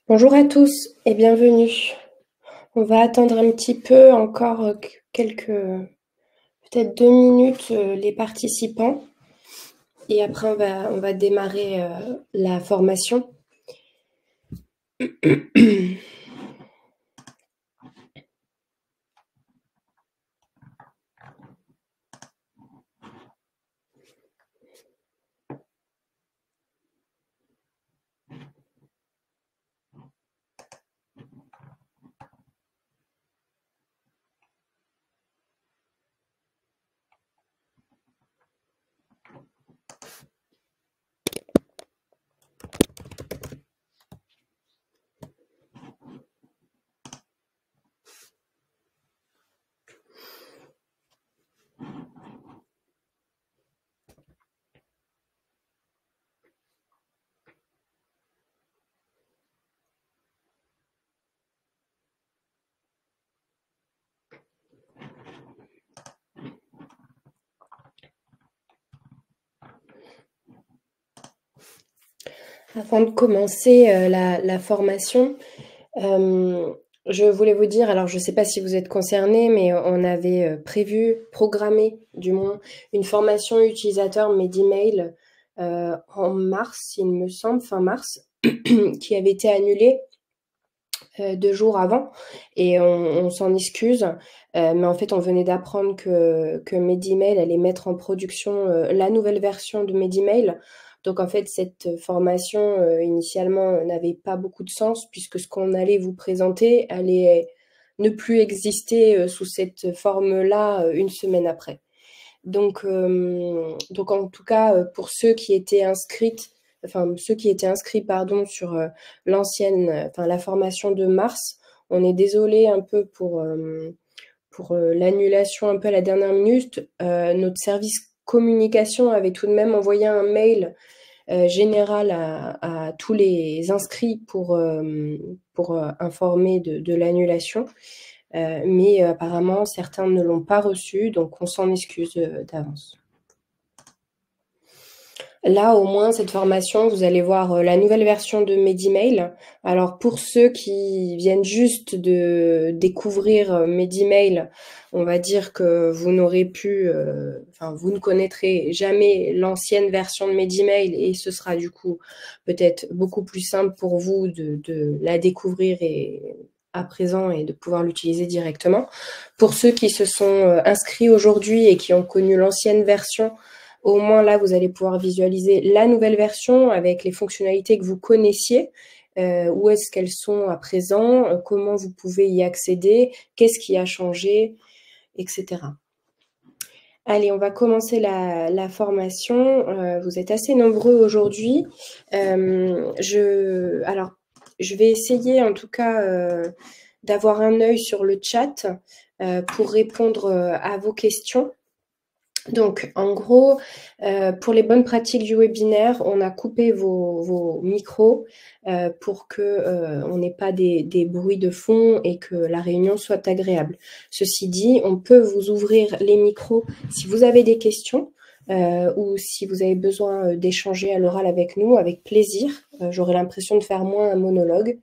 Bonjour à tous et bienvenue. On va attendre un petit peu, encore quelques, peut-être 2 minutes, les participants. Et après, on va démarrer la formation. Avant de commencer la formation, je voulais vous dire, alors je ne sais pas si vous êtes concernés, mais on avait programmé du moins, une formation utilisateur Medimail en mars, il me semble, fin mars, qui avait été annulée 2 jours avant, et on s'en excuse, mais en fait, on venait d'apprendre que Medimail allait mettre en production la nouvelle version de Medimail. Donc en fait, cette formation initialement n'avait pas beaucoup de sens, puisque ce qu'on allait vous présenter allait ne plus exister sous cette forme-là une semaine après. Donc en tout cas, pour ceux qui étaient inscrits, pardon, sur l'ancienne, enfin la formation de mars, on est désolé un peu pour l'annulation un peu à la dernière minute. Notre service communication avait tout de même envoyé un mail général à tous les inscrits pour informer de l'annulation. Mais apparemment, certains ne l'ont pas reçu, donc on s'en excuse d'avance. Là, au moins, cette formation, vous allez voir la nouvelle version de Medimail. Alors, pour ceux qui viennent juste de découvrir Medimail, on va dire que vous n'aurez pu, vous ne connaîtrez jamais l'ancienne version de Medimail, et ce sera du coup peut-être beaucoup plus simple pour vous de la découvrir à présent et de pouvoir l'utiliser directement. Pour ceux qui se sont inscrits aujourd'hui et qui ont connu l'ancienne version, au moins là, vous allez pouvoir visualiser la nouvelle version avec les fonctionnalités que vous connaissiez, où est-ce qu'elles sont à présent, comment vous pouvez y accéder, qu'est-ce qui a changé, etc. Allez, on va commencer la formation. Vous êtes assez nombreux aujourd'hui. Alors, je vais essayer en tout cas d'avoir un œil sur le chat pour répondre à vos questions. Donc, en gros, pour les bonnes pratiques du webinaire, on a coupé vos micros pour que on n'ait pas des bruits de fond et que la réunion soit agréable. Ceci dit, on peut vous ouvrir les micros si vous avez des questions ou si vous avez besoin d'échanger à l'oral avec nous, avec plaisir. J'aurai l'impression de faire moins un monologue.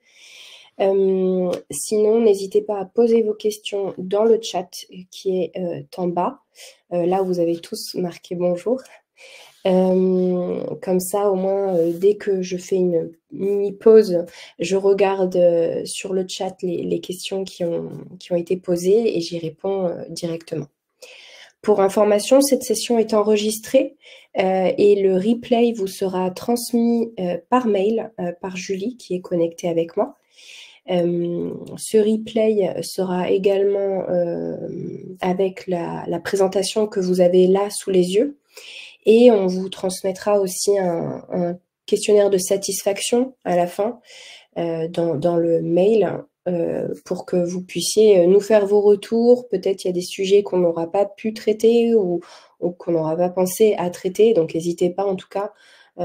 Sinon, n'hésitez pas à poser vos questions dans le chat qui est en bas. Là, vous avez tous marqué bonjour. Comme ça, au moins, dès que je fais une mini-pause, je regarde sur le chat les questions qui ont été posées et j'y réponds directement. Pour information, cette session est enregistrée et le replay vous sera transmis par mail par Julie qui est connectée avec moi. Ce replay sera également avec la présentation que vous avez là sous les yeux, et on vous transmettra aussi un questionnaire de satisfaction à la fin dans le mail pour que vous puissiez nous faire vos retours. Peut-être il y a des sujets qu'on n'aura pas pu traiter ou qu'on n'aura pas pensé à traiter, donc n'hésitez pas, en tout cas,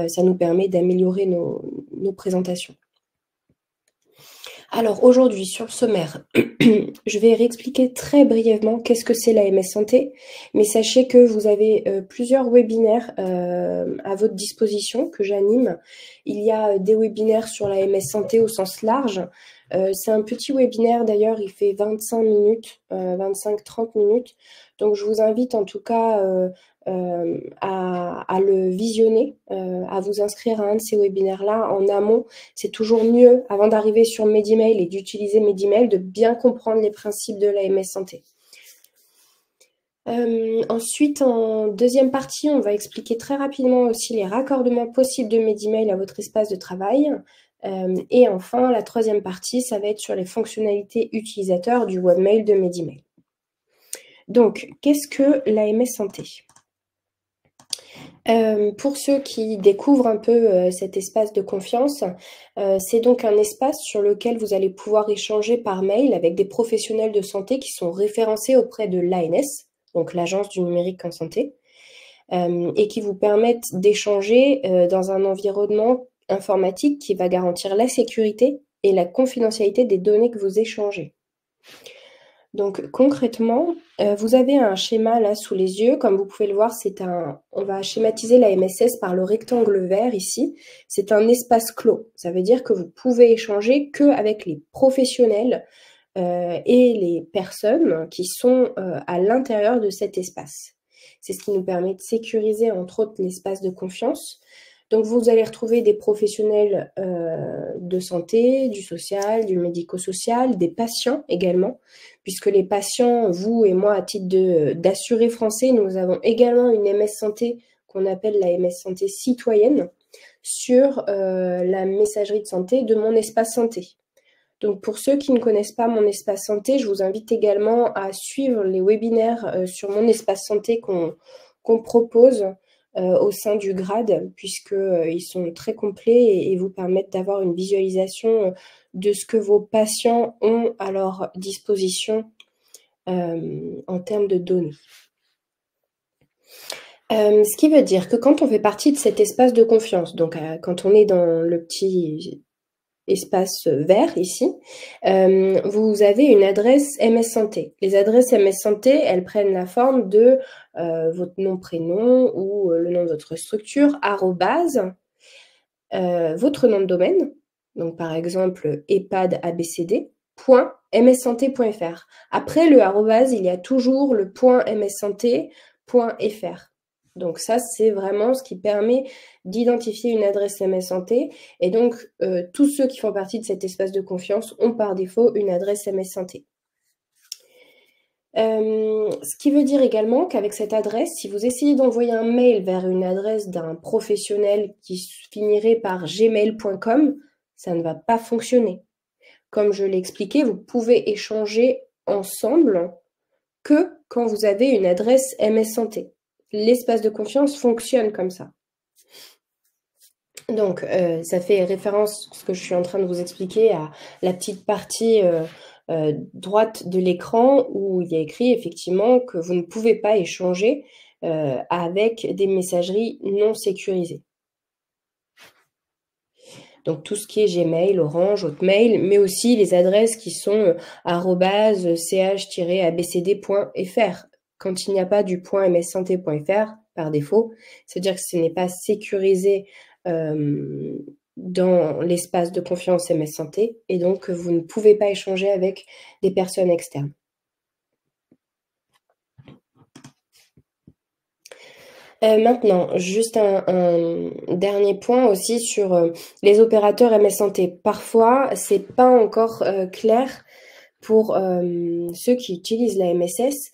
ça nous permet d'améliorer nos présentations. Alors aujourd'hui, sur le sommaire, je vais réexpliquer très brièvement qu'est-ce que c'est l'AMS Santé, mais sachez que vous avez plusieurs webinaires à votre disposition que j'anime. Il y a des webinaires sur l'AMS Santé au sens large. C'est un petit webinaire d'ailleurs, il fait 25 minutes, 25-30 minutes. Donc je vous invite en tout cas à le visionner, à vous inscrire à un de ces webinaires-là en amont. C'est toujours mieux, avant d'arriver sur Medimail et d'utiliser Medimail, de bien comprendre les principes de l'AMS Santé. Ensuite, en deuxième partie, on va expliquer très rapidement aussi les raccordements possibles de Medimail à votre espace de travail. Et enfin, la troisième partie, ça va être sur les fonctionnalités utilisateurs du webmail de Medimail. Donc, qu'est-ce que l'AMS Santé ? Pour ceux qui découvrent un peu cet espace de confiance, c'est donc un espace sur lequel vous allez pouvoir échanger par mail avec des professionnels de santé qui sont référencés auprès de l'ANS, donc l'Agence du numérique en santé, et qui vous permettent d'échanger dans un environnement informatique qui va garantir la sécurité et la confidentialité des données que vous échangez. Donc concrètement, vous avez un schéma là sous les yeux. Comme vous pouvez le voir, on va schématiser la MSS par le rectangle vert ici. C'est un espace clos. Ça veut dire que vous pouvez échanger qu'avec les professionnels et les personnes qui sont à l'intérieur de cet espace. C'est ce qui nous permet de sécuriser entre autres l'espace de confiance. Donc vous allez retrouver des professionnels de santé, du social, du médico-social, des patients également, puisque les patients, vous et moi, à titre d'assurés français, nous avons également une MS Santé qu'on appelle la MS Santé citoyenne sur la messagerie de santé de Mon Espace Santé. Donc pour ceux qui ne connaissent pas Mon Espace Santé, je vous invite également à suivre les webinaires sur Mon Espace Santé qu'on propose au sein du grade, puisqu'ils sont très complets et vous permettent d'avoir une visualisation de ce que vos patients ont à leur disposition en termes de données. Ce qui veut dire que quand on fait partie de cet espace de confiance, donc quand on est dans le petit espace vert ici, vous avez une adresse MS Santé. Les adresses MS Santé, elles prennent la forme de votre nom, prénom ou le nom de votre structure, arrobase, votre nom de domaine, donc par exemple ehpadabcd.mssanté.fr. Après le arrobase, il y a toujours le .mssanté.fr. Donc ça, c'est vraiment ce qui permet d'identifier une adresse MS Santé. Et donc, tous ceux qui font partie de cet espace de confiance ont par défaut une adresse MS Santé. Ce qui veut dire également qu'avec cette adresse, si vous essayez d'envoyer un mail vers une adresse d'un professionnel qui finirait par gmail.com, ça ne va pas fonctionner. Comme je l'ai expliqué, vous pouvez échanger ensemble que quand vous avez une adresse MS Santé. L'espace de confiance fonctionne comme ça. Donc, ça fait référence, ce que je suis en train de vous expliquer, à la petite partie droite de l'écran où il y a écrit effectivement que vous ne pouvez pas échanger avec des messageries non sécurisées. Donc, tout ce qui est Gmail, Orange, Hotmail, mais aussi les adresses qui sont ch-abcd.fr. Quand il n'y a pas du .mssanté.fr par défaut, c'est-à-dire que ce n'est pas sécurisé dans l'espace de confiance MS Santé et donc vous ne pouvez pas échanger avec des personnes externes. Maintenant, juste un dernier point aussi sur les opérateurs MS Santé. Parfois, c'est pas encore clair pour ceux qui utilisent la MSS,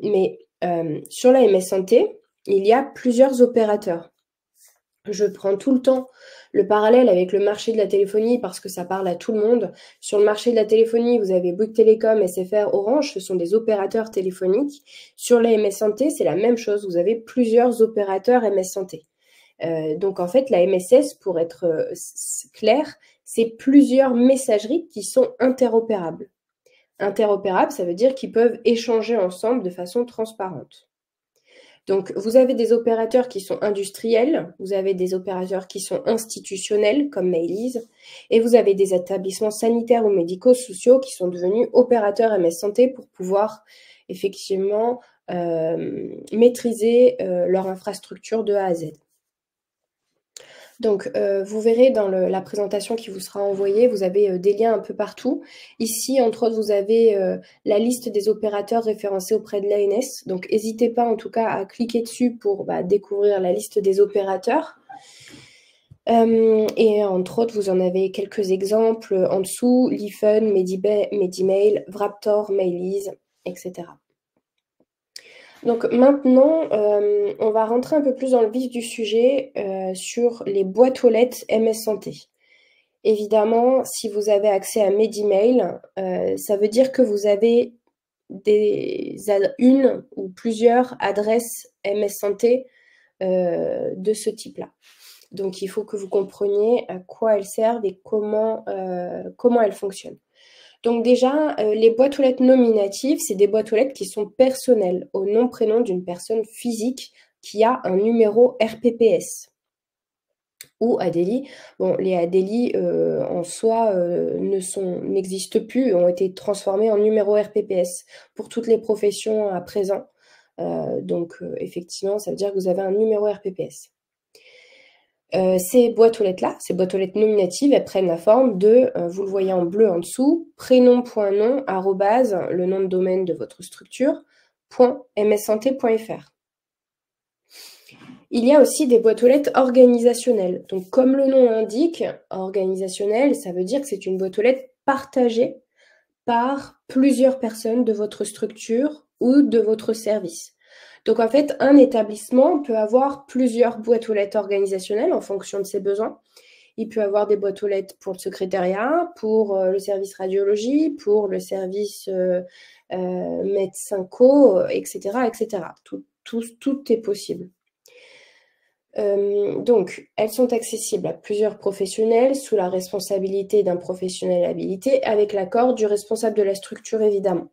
mais sur la MS Santé, il y a plusieurs opérateurs. Je prends tout le temps le parallèle avec le marché de la téléphonie parce que ça parle à tout le monde. Sur le marché de la téléphonie, vous avez Bouygues Télécom, SFR, Orange, ce sont des opérateurs téléphoniques. Sur la MS Santé, c'est la même chose, vous avez plusieurs opérateurs MS Santé. Donc en fait, la MSS, pour être clair, c'est plusieurs messageries qui sont interopérables. Interopérables, ça veut dire qu'ils peuvent échanger ensemble de façon transparente. Donc, vous avez des opérateurs qui sont industriels, vous avez des opérateurs qui sont institutionnels, comme Mailize, et vous avez des établissements sanitaires ou médico-sociaux qui sont devenus opérateurs MS Santé pour pouvoir effectivement maîtriser leur infrastructure de A à Z. Donc, vous verrez dans la présentation qui vous sera envoyée, vous avez des liens un peu partout. Ici, entre autres, vous avez la liste des opérateurs référencés auprès de l'ANS. Donc, n'hésitez pas en tout cas à cliquer dessus pour découvrir la liste des opérateurs. Et entre autres, vous en avez quelques exemples en dessous, Lifen, Medimail, Wraptor, Mailize, etc. Donc maintenant, on va rentrer un peu plus dans le vif du sujet sur les boîtes aux lettres MS Santé. Évidemment, si vous avez accès à Medimail, ça veut dire que vous avez une ou plusieurs adresses MS Santé de ce type-là. Donc, il faut que vous compreniez à quoi elles servent et comment elles fonctionnent. Donc déjà, les boîtes aux lettres nominatives, c'est des boîtes aux lettres qui sont personnelles, au nom-prénom d'une personne physique qui a un numéro RPPS. Ou ADELI. Bon, les ADELI en soi n'existent plus, ont été transformés en numéro RPPS pour toutes les professions à présent. Donc effectivement, ça veut dire que vous avez un numéro RPPS. Ces boîtes aux lettres-là, ces boîtes aux lettres nominatives, elles prennent la forme de, vous le voyez en bleu en dessous, prénom.nom, arrobase, le nom de domaine de votre structure, .mssanté.fr. Il y a aussi des boîtes aux lettres organisationnelles. Donc, comme le nom l'indique, organisationnel, ça veut dire que c'est une boîte aux lettres partagée par plusieurs personnes de votre structure ou de votre service. Donc, en fait, un établissement peut avoir plusieurs boîtes aux lettres organisationnelles en fonction de ses besoins. Il peut avoir des boîtes aux lettres pour le secrétariat, pour le service radiologie, pour le service médecin-co, etc., etc. Tout est possible. Donc, elles sont accessibles à plusieurs professionnels sous la responsabilité d'un professionnel habilité avec l'accord du responsable de la structure, évidemment.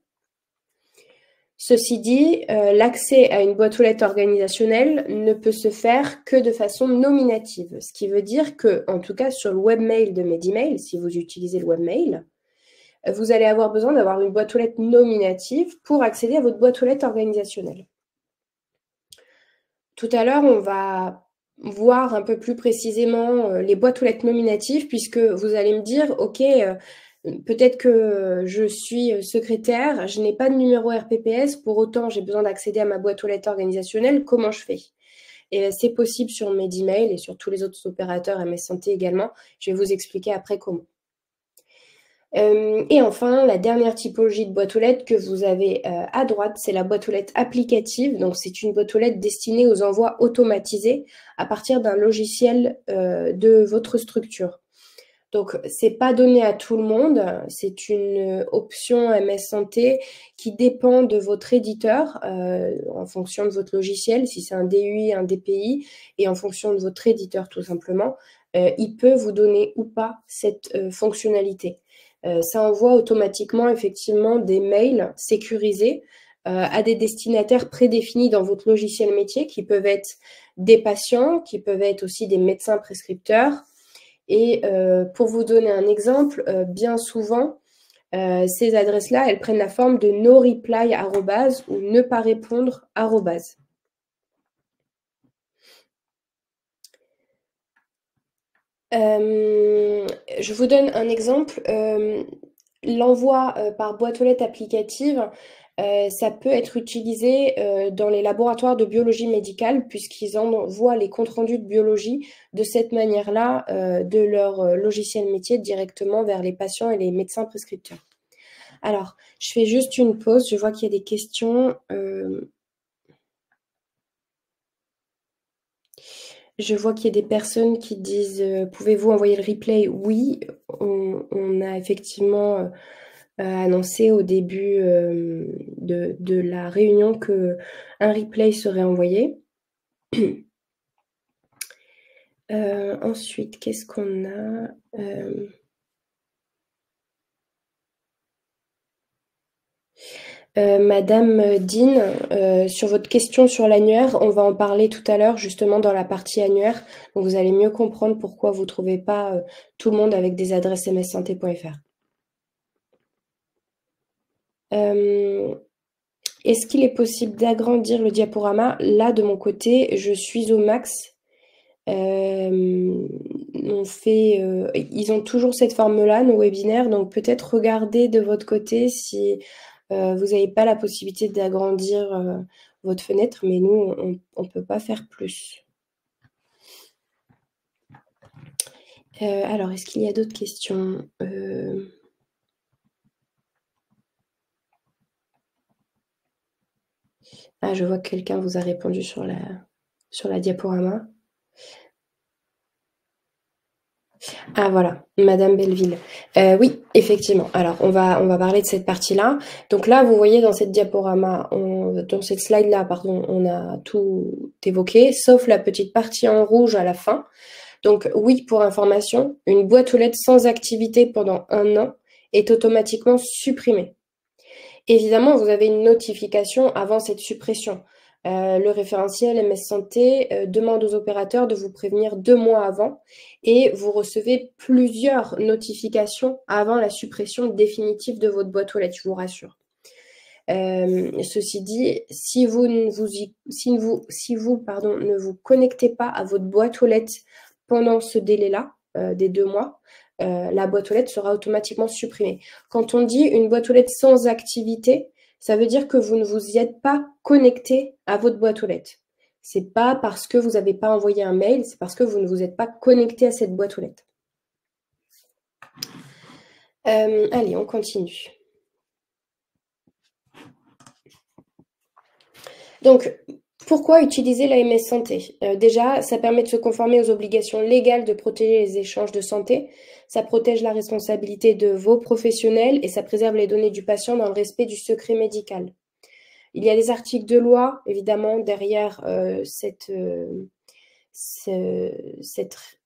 Ceci dit, l'accès à une boîte aux lettres organisationnelle ne peut se faire que de façon nominative, ce qui veut dire que, en tout cas sur le webmail de Medimail, si vous utilisez le webmail, vous allez avoir besoin d'avoir une boîte aux lettres nominative pour accéder à votre boîte aux lettres organisationnelle. Tout à l'heure, on va voir un peu plus précisément les boîtes aux lettres nominatives, puisque vous allez me dire, ok, peut-être que je suis secrétaire, je n'ai pas de numéro RPPS, pour autant j'ai besoin d'accéder à ma boîte aux lettres organisationnelle, comment je fais? Et c'est possible sur Medimail et sur tous les autres opérateurs MS Santé également. Je vais vous expliquer après comment. Et enfin, la dernière typologie de boîte aux lettres que vous avez à droite, c'est la boîte aux lettres applicative. Donc, c'est une boîte aux lettres destinée aux envois automatisés à partir d'un logiciel de votre structure. Donc, c'est pas donné à tout le monde. C'est une option MS Santé qui dépend de votre éditeur en fonction de votre logiciel, si c'est un DUI, un DPI, et en fonction de votre éditeur tout simplement, il peut vous donner ou pas cette fonctionnalité. Ça envoie automatiquement effectivement des mails sécurisés à des destinataires prédéfinis dans votre logiciel métier qui peuvent être des patients, qui peuvent être aussi des médecins prescripteurs. Et pour vous donner un exemple, bien souvent, ces adresses-là, elles prennent la forme de no reply arrobase ou ne pas répondre arrobase. Je vous donne un exemple. L'envoi par boîte aux lettres applicative, ça peut être utilisé dans les laboratoires de biologie médicale puisqu'ils envoient les comptes rendus de biologie de cette manière-là de leur logiciel métier directement vers les patients et les médecins prescripteurs. Alors, je fais juste une pause. Je vois qu'il y a des questions. Je vois qu'il y a des personnes qui disent pouvez-vous envoyer le replay? Oui, on a effectivement annoncé au début de la réunion qu'un replay serait envoyé. Ensuite, qu'est-ce qu'on a? Madame Dean, sur votre question sur l'annuaire, on va en parler tout à l'heure justement dans la partie annuaire. Donc vous allez mieux comprendre pourquoi vous ne trouvez pas tout le monde avec des adresses mssanté.fr. Est-ce qu'il est possible d'agrandir le diaporama? Là, de mon côté, je suis au max. Ils ont toujours cette forme-là, nos webinaires, donc peut-être regardez de votre côté si vous n'avez pas la possibilité d'agrandir votre fenêtre, mais nous, on ne peut pas faire plus. Alors, est-ce qu'il y a d'autres questions? Ah, je vois que quelqu'un vous a répondu sur la diaporama. Ah voilà, Madame Belleville. Oui, effectivement. Alors, on va parler de cette partie-là. Donc là, vous voyez dans cette diaporama, dans cette slide-là, pardon, on a tout évoqué, sauf la petite partie en rouge à la fin. Donc oui, pour information, une boîte aux lettres sans activité pendant 1 an est automatiquement supprimée. Évidemment, vous avez une notification avant cette suppression. Le référentiel MS Santé demande aux opérateurs de vous prévenir 2 mois avant et vous recevez plusieurs notifications avant la suppression définitive de votre boîte aux lettres, je vous rassure. Ceci dit, si vous ne vous connectez pas à votre boîte aux lettres pendant ce délai-là, des 2 mois, la boîte aux lettres sera automatiquement supprimée. Quand on dit une boîte aux lettres sans activité, ça veut dire que vous ne vous y êtes pas connecté à votre boîte aux lettres. C'est pas parce que vous n'avez pas envoyé un mail, c'est parce que vous ne vous êtes pas connecté à cette boîte aux lettres. Allez, on continue. Donc, pourquoi utiliser l'AMS Santé? Déjà, ça permet de se conformer aux obligations légales de protéger les échanges de santé. Ça protège la responsabilité de vos professionnels et ça préserve les données du patient dans le respect du secret médical. Il y a des articles de loi, évidemment, derrière cette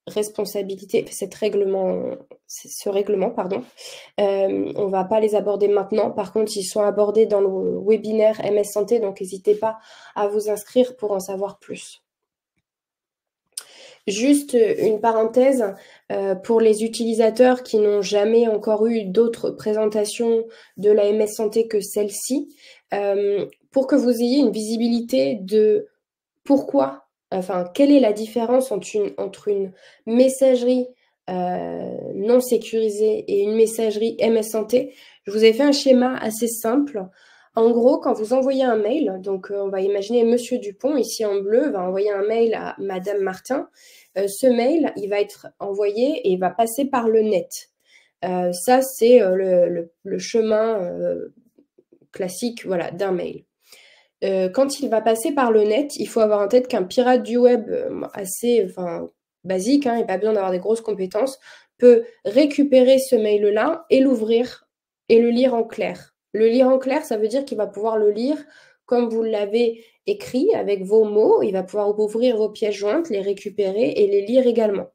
responsabilité, ce règlement, pardon. On ne va pas les aborder maintenant. Par contre, ils sont abordés dans le webinaire MS Santé, donc n'hésitez pas à vous inscrire pour en savoir plus. Juste une parenthèse, pour les utilisateurs qui n'ont jamais encore eu d'autres présentations de la MS Santé que celle-ci, pour que vous ayez une visibilité de pourquoi, enfin, quelle est la différence entre une messagerie non sécurisée et une messagerie MS Santé, je vous ai fait un schéma assez simple. En gros, quand vous envoyez un mail, donc on va imaginer Monsieur Dupont, ici en bleu, va envoyer un mail à Madame Martin. Ce mail, il va être envoyé et il va passer par le net. Ça, c'est le chemin classique, voilà, d'un mail. Quand il va passer par le net, il faut avoir en tête qu'un pirate du web assez basique, et pas besoin d'avoir des grosses compétences, peut récupérer ce mail-là et l'ouvrir et le lire en clair. Le lire en clair, ça veut dire qu'il va pouvoir le lire comme vous l'avez écrit, avec vos mots. Il va pouvoir ouvrir vos pièces jointes, les récupérer et les lire également.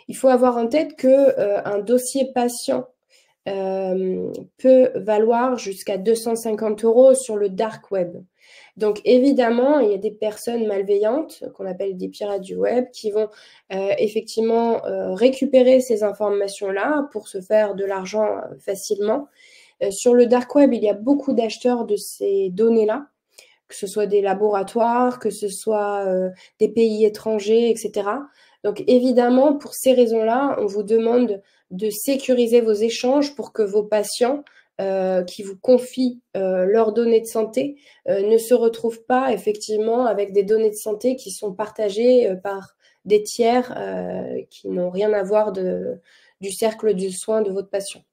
Il faut avoir en tête qu'un dossier patient peut valoir jusqu'à 250 € sur le dark web. Donc évidemment, il y a des personnes malveillantes, qu'on appelle des pirates du web, qui vont effectivement récupérer ces informations-là pour se faire de l'argent facilement. Sur le dark web, il y a beaucoup d'acheteurs de ces données-là, que ce soit des laboratoires, que ce soit des pays étrangers, etc. Donc évidemment, pour ces raisons-là, on vous demande de sécuriser vos échanges pour que vos patients qui vous confient leurs données de santé ne se retrouvent pas effectivement avec des données de santé qui sont partagées par des tiers qui n'ont rien à voir du cercle du soin de votre patient.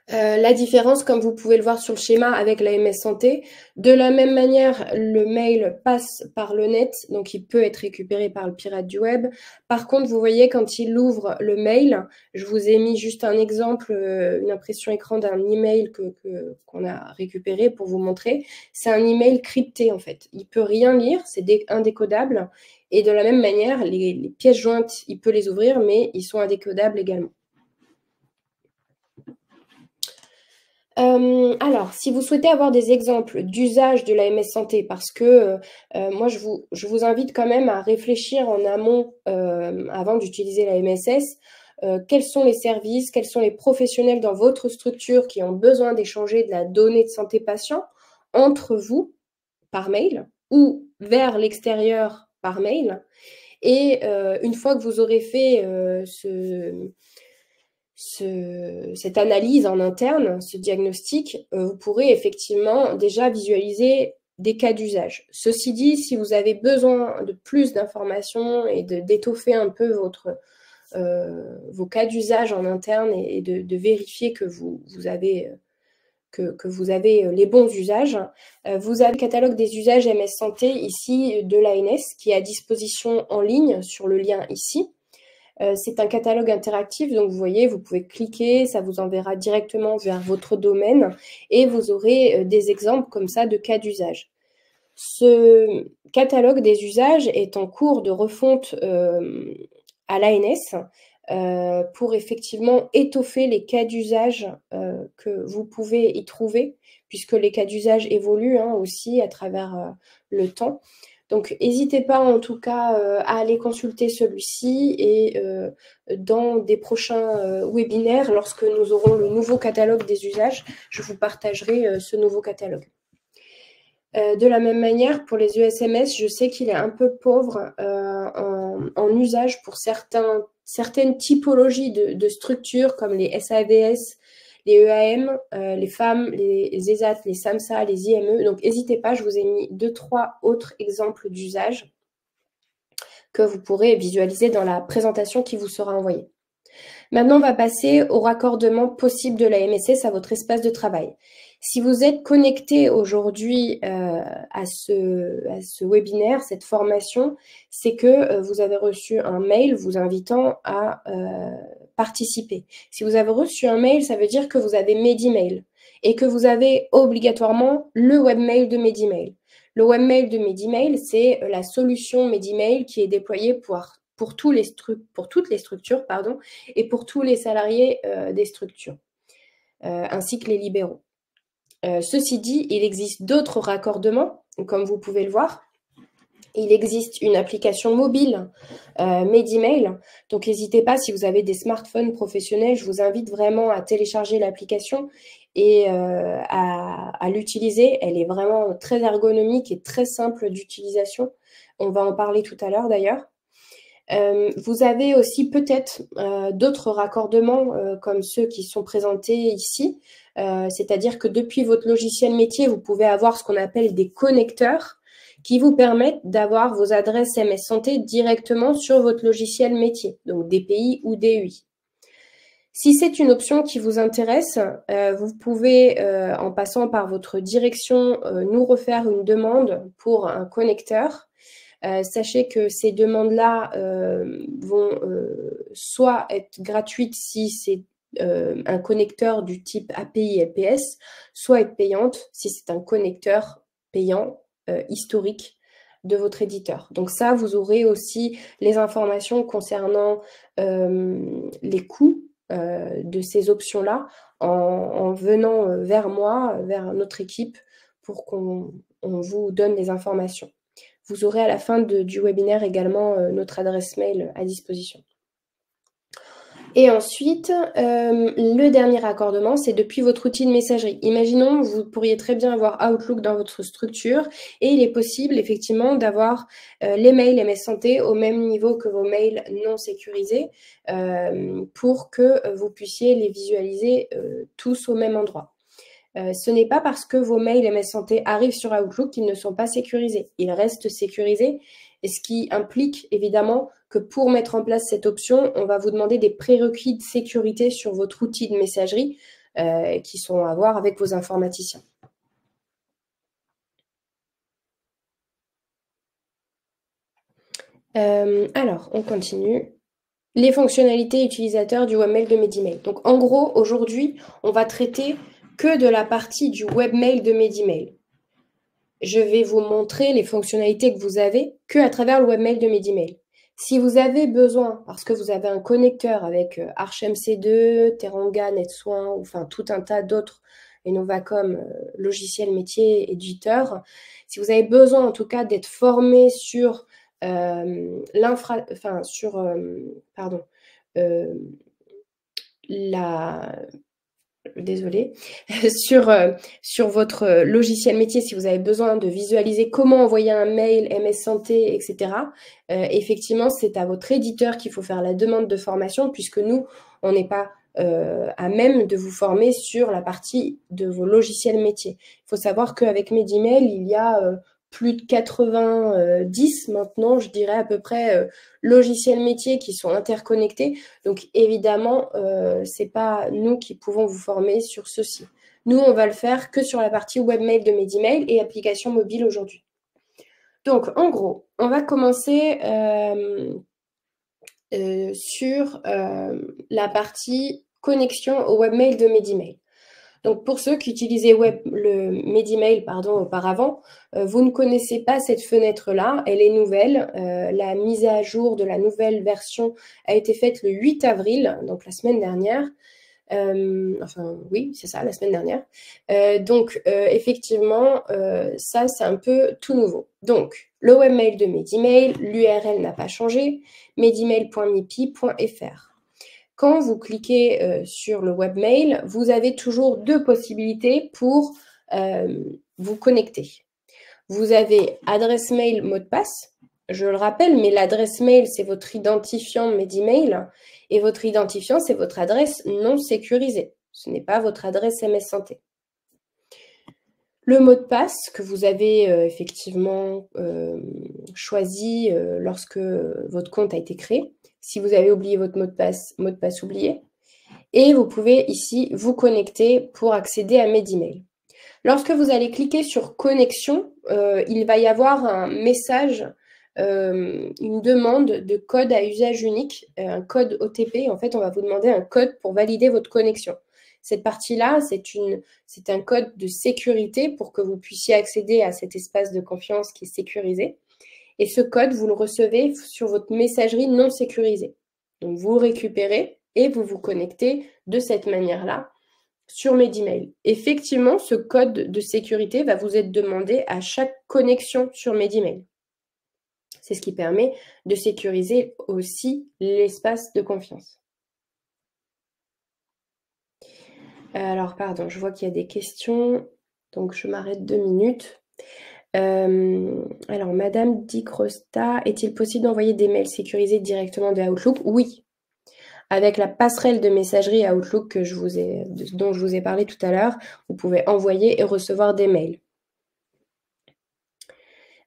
La différence, comme vous pouvez le voir sur le schéma avec la MS Santé, de la même manière, le mail passe par le net, donc il peut être récupéré par le pirate du web. Par contre, vous voyez, quand il ouvre le mail, je vous ai mis juste un exemple, une impression écran d'un email qu'on a récupéré pour vous montrer. C'est un email crypté, en fait. Il peut rien lire, c'est indécodable. Et de la même manière, les pièces jointes, il peut les ouvrir, mais ils sont indécodables également. Alors, si vous souhaitez avoir des exemples d'usage de l'AMS Santé, parce que moi, je vous invite quand même à réfléchir en amont avant d'utiliser la MSS. Quels sont les services, quels sont les professionnels dans votre structure qui ont besoin d'échanger de la donnée de santé patient entre vous par mail ou vers l'extérieur par mail. Et une fois que vous aurez fait cette analyse en interne, ce diagnostic, vous pourrez effectivement déjà visualiser des cas d'usage. Ceci dit, si vous avez besoin de plus d'informations et d'étoffer un peu vos cas d'usage en interne et de vérifier que vous avez les bons usages. Vous avez le catalogue des usages MS Santé ici de l'ANS qui est à disposition en ligne sur le lien ici. C'est un catalogue interactif, donc vous voyez, vous pouvez cliquer, ça vous enverra directement vers votre domaine et vous aurez des exemples comme ça de cas d'usage. Ce catalogue des usages est en cours de refonte à l'ANS pour effectivement étoffer les cas d'usage que vous pouvez y trouver, puisque les cas d'usage évoluent aussi à travers le temps. Donc, n'hésitez pas en tout cas à aller consulter celui-ci et dans des prochains webinaires, lorsque nous aurons le nouveau catalogue des usages, je vous partagerai ce nouveau catalogue. De la même manière, pour les ESMS, je sais qu'il est un peu pauvre en usage pour certaines typologies de structures comme les SAVS, les EAM, les FAM, les ESAT, les SAMSA, les IME. Donc, n'hésitez pas, je vous ai mis 2-3 autres exemples d'usage que vous pourrez visualiser dans la présentation qui vous sera envoyée. Maintenant, on va passer au raccordement possible de la MSS à votre espace de travail. Si vous êtes connecté aujourd'hui à ce webinaire, cette formation, c'est que vous avez reçu un mail vous invitant à participer. Si vous avez reçu un mail, ça veut dire que vous avez Medimail et que vous avez obligatoirement le webmail de Medimail. Le webmail de Medimail, c'est la solution Medimail qui est déployée pour toutes les structures et pour tous les salariés des structures, ainsi que les libéraux. Ceci dit, il existe d'autres raccordements, comme vous pouvez le voir. Il existe une application mobile Medimail, donc n'hésitez pas, si vous avez des smartphones professionnels, je vous invite vraiment à télécharger l'application et à l'utiliser. Elle est vraiment très ergonomique et très simple d'utilisation. On va en parler tout à l'heure d'ailleurs. Vous avez aussi peut-être d'autres raccordements comme ceux qui sont présentés ici, c'est-à-dire que depuis votre logiciel métier, vous pouvez avoir ce qu'on appelle des connecteurs qui vous permettent d'avoir vos adresses MS Santé directement sur votre logiciel métier, donc DPI ou DUI. Si c'est une option qui vous intéresse, vous pouvez, en passant par votre direction, nous refaire une demande pour un connecteur. Sachez que ces demandes-là vont soit être gratuites si c'est un connecteur du type API LPS, soit être payante si c'est un connecteur payant historique de votre éditeur. Donc ça, vous aurez aussi les informations concernant les coûts de ces options-là en venant vers moi, vers notre équipe, pour qu'on vous donne les informations. Vous aurez à la fin du webinaire également notre adresse mail à disposition. Et ensuite, le dernier raccordement, c'est depuis votre outil de messagerie. Imaginons, vous pourriez très bien avoir Outlook dans votre structure et il est possible effectivement d'avoir les mails MS Santé au même niveau que vos mails non sécurisés pour que vous puissiez les visualiser tous au même endroit. Ce n'est pas parce que vos mails MS Santé arrivent sur Outlook qu'ils ne sont pas sécurisés. Ils restent sécurisés, et ce qui implique évidemment que pour mettre en place cette option, on va vous demander des prérequis de sécurité sur votre outil de messagerie qui sont à voir avec vos informaticiens. Alors, on continue. Les fonctionnalités utilisateurs du webmail de Medimail. Donc, en gros, aujourd'hui, on va traiter que de la partie du webmail de Medimail. Je vais vous montrer les fonctionnalités que vous avez que à travers le webmail de Medimail. Si vous avez besoin, parce que vous avez un connecteur avec ArchMC2, Teranga, NetSoin, enfin tout un tas d'autres Innovacom, logiciel métier éditeur. Si vous avez besoin en tout cas d'être formé sur désolée, sur votre logiciel métier, si vous avez besoin de visualiser comment envoyer un mail MS Santé, etc. Effectivement, c'est à votre éditeur qu'il faut faire la demande de formation, puisque nous, on n'est pas à même de vous former sur la partie de vos logiciels métiers. Il faut savoir qu'avec Medimail, il y a plus de 90 maintenant, je dirais à peu près, logiciels métiers qui sont interconnectés. Donc évidemment, c'est pas nous qui pouvons vous former sur ceci. Nous, on va le faire que sur la partie webmail de Medimail et application mobile aujourd'hui. Donc en gros, on va commencer sur la partie connexion au webmail de Medimail. Donc, pour ceux qui utilisaient le Medimail auparavant, vous ne connaissez pas cette fenêtre-là. Elle est nouvelle. La mise à jour de la nouvelle version a été faite le 8 avril, donc la semaine dernière. Oui, c'est ça, la semaine dernière. Effectivement, ça, c'est un peu tout nouveau. Donc, le webmail de Medimail, l'URL n'a pas changé, medimail.mipi.fr. Quand vous cliquez sur le webmail, vous avez toujours deux possibilités pour vous connecter. Vous avez adresse mail, mot de passe. Je le rappelle, mais l'adresse mail, c'est votre identifiant Medimail et votre identifiant, c'est votre adresse non sécurisée. Ce n'est pas votre adresse MS Santé. Le mot de passe que vous avez effectivement choisi lorsque votre compte a été créé. Si vous avez oublié votre mot de passe oublié. Et vous pouvez ici vous connecter pour accéder à Medimail. Lorsque vous allez cliquer sur connexion, il va y avoir un message, une demande de code à usage unique, un code OTP. En fait, on va vous demander un code pour valider votre connexion. Cette partie-là, c'est un code de sécurité pour que vous puissiez accéder à cet espace de confiance qui est sécurisé. Et ce code, vous le recevez sur votre messagerie non sécurisée. Donc, vous le récupérez et vous vous connectez de cette manière-là sur Medimail. Effectivement, ce code de sécurité va vous être demandé à chaque connexion sur Medimail. C'est ce qui permet de sécuriser aussi l'espace de confiance. Alors, pardon, je vois qu'il y a des questions, donc je m'arrête 2 minutes. Alors, Madame Dicrosta, est-il possible d'envoyer des mails sécurisés directement de Outlook? Oui. Avec la passerelle de messagerie Outlook dont je vous ai parlé tout à l'heure, vous pouvez envoyer et recevoir des mails.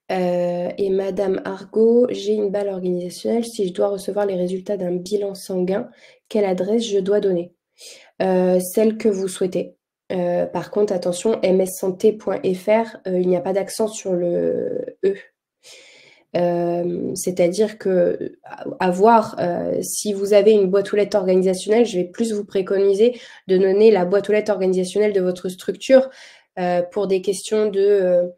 Et Madame Argot, j'ai une balle organisationnelle. Si je dois recevoir les résultats d'un bilan sanguin, quelle adresse je dois donner? Celle que vous souhaitez. Par contre, attention, mssanté.fr, il n'y a pas d'accent sur le E. C'est-à-dire que si vous avez une boîte aux lettres organisationnelle, je vais plus vous préconiser de donner la boîte aux lettres organisationnelle de votre structure pour des questions de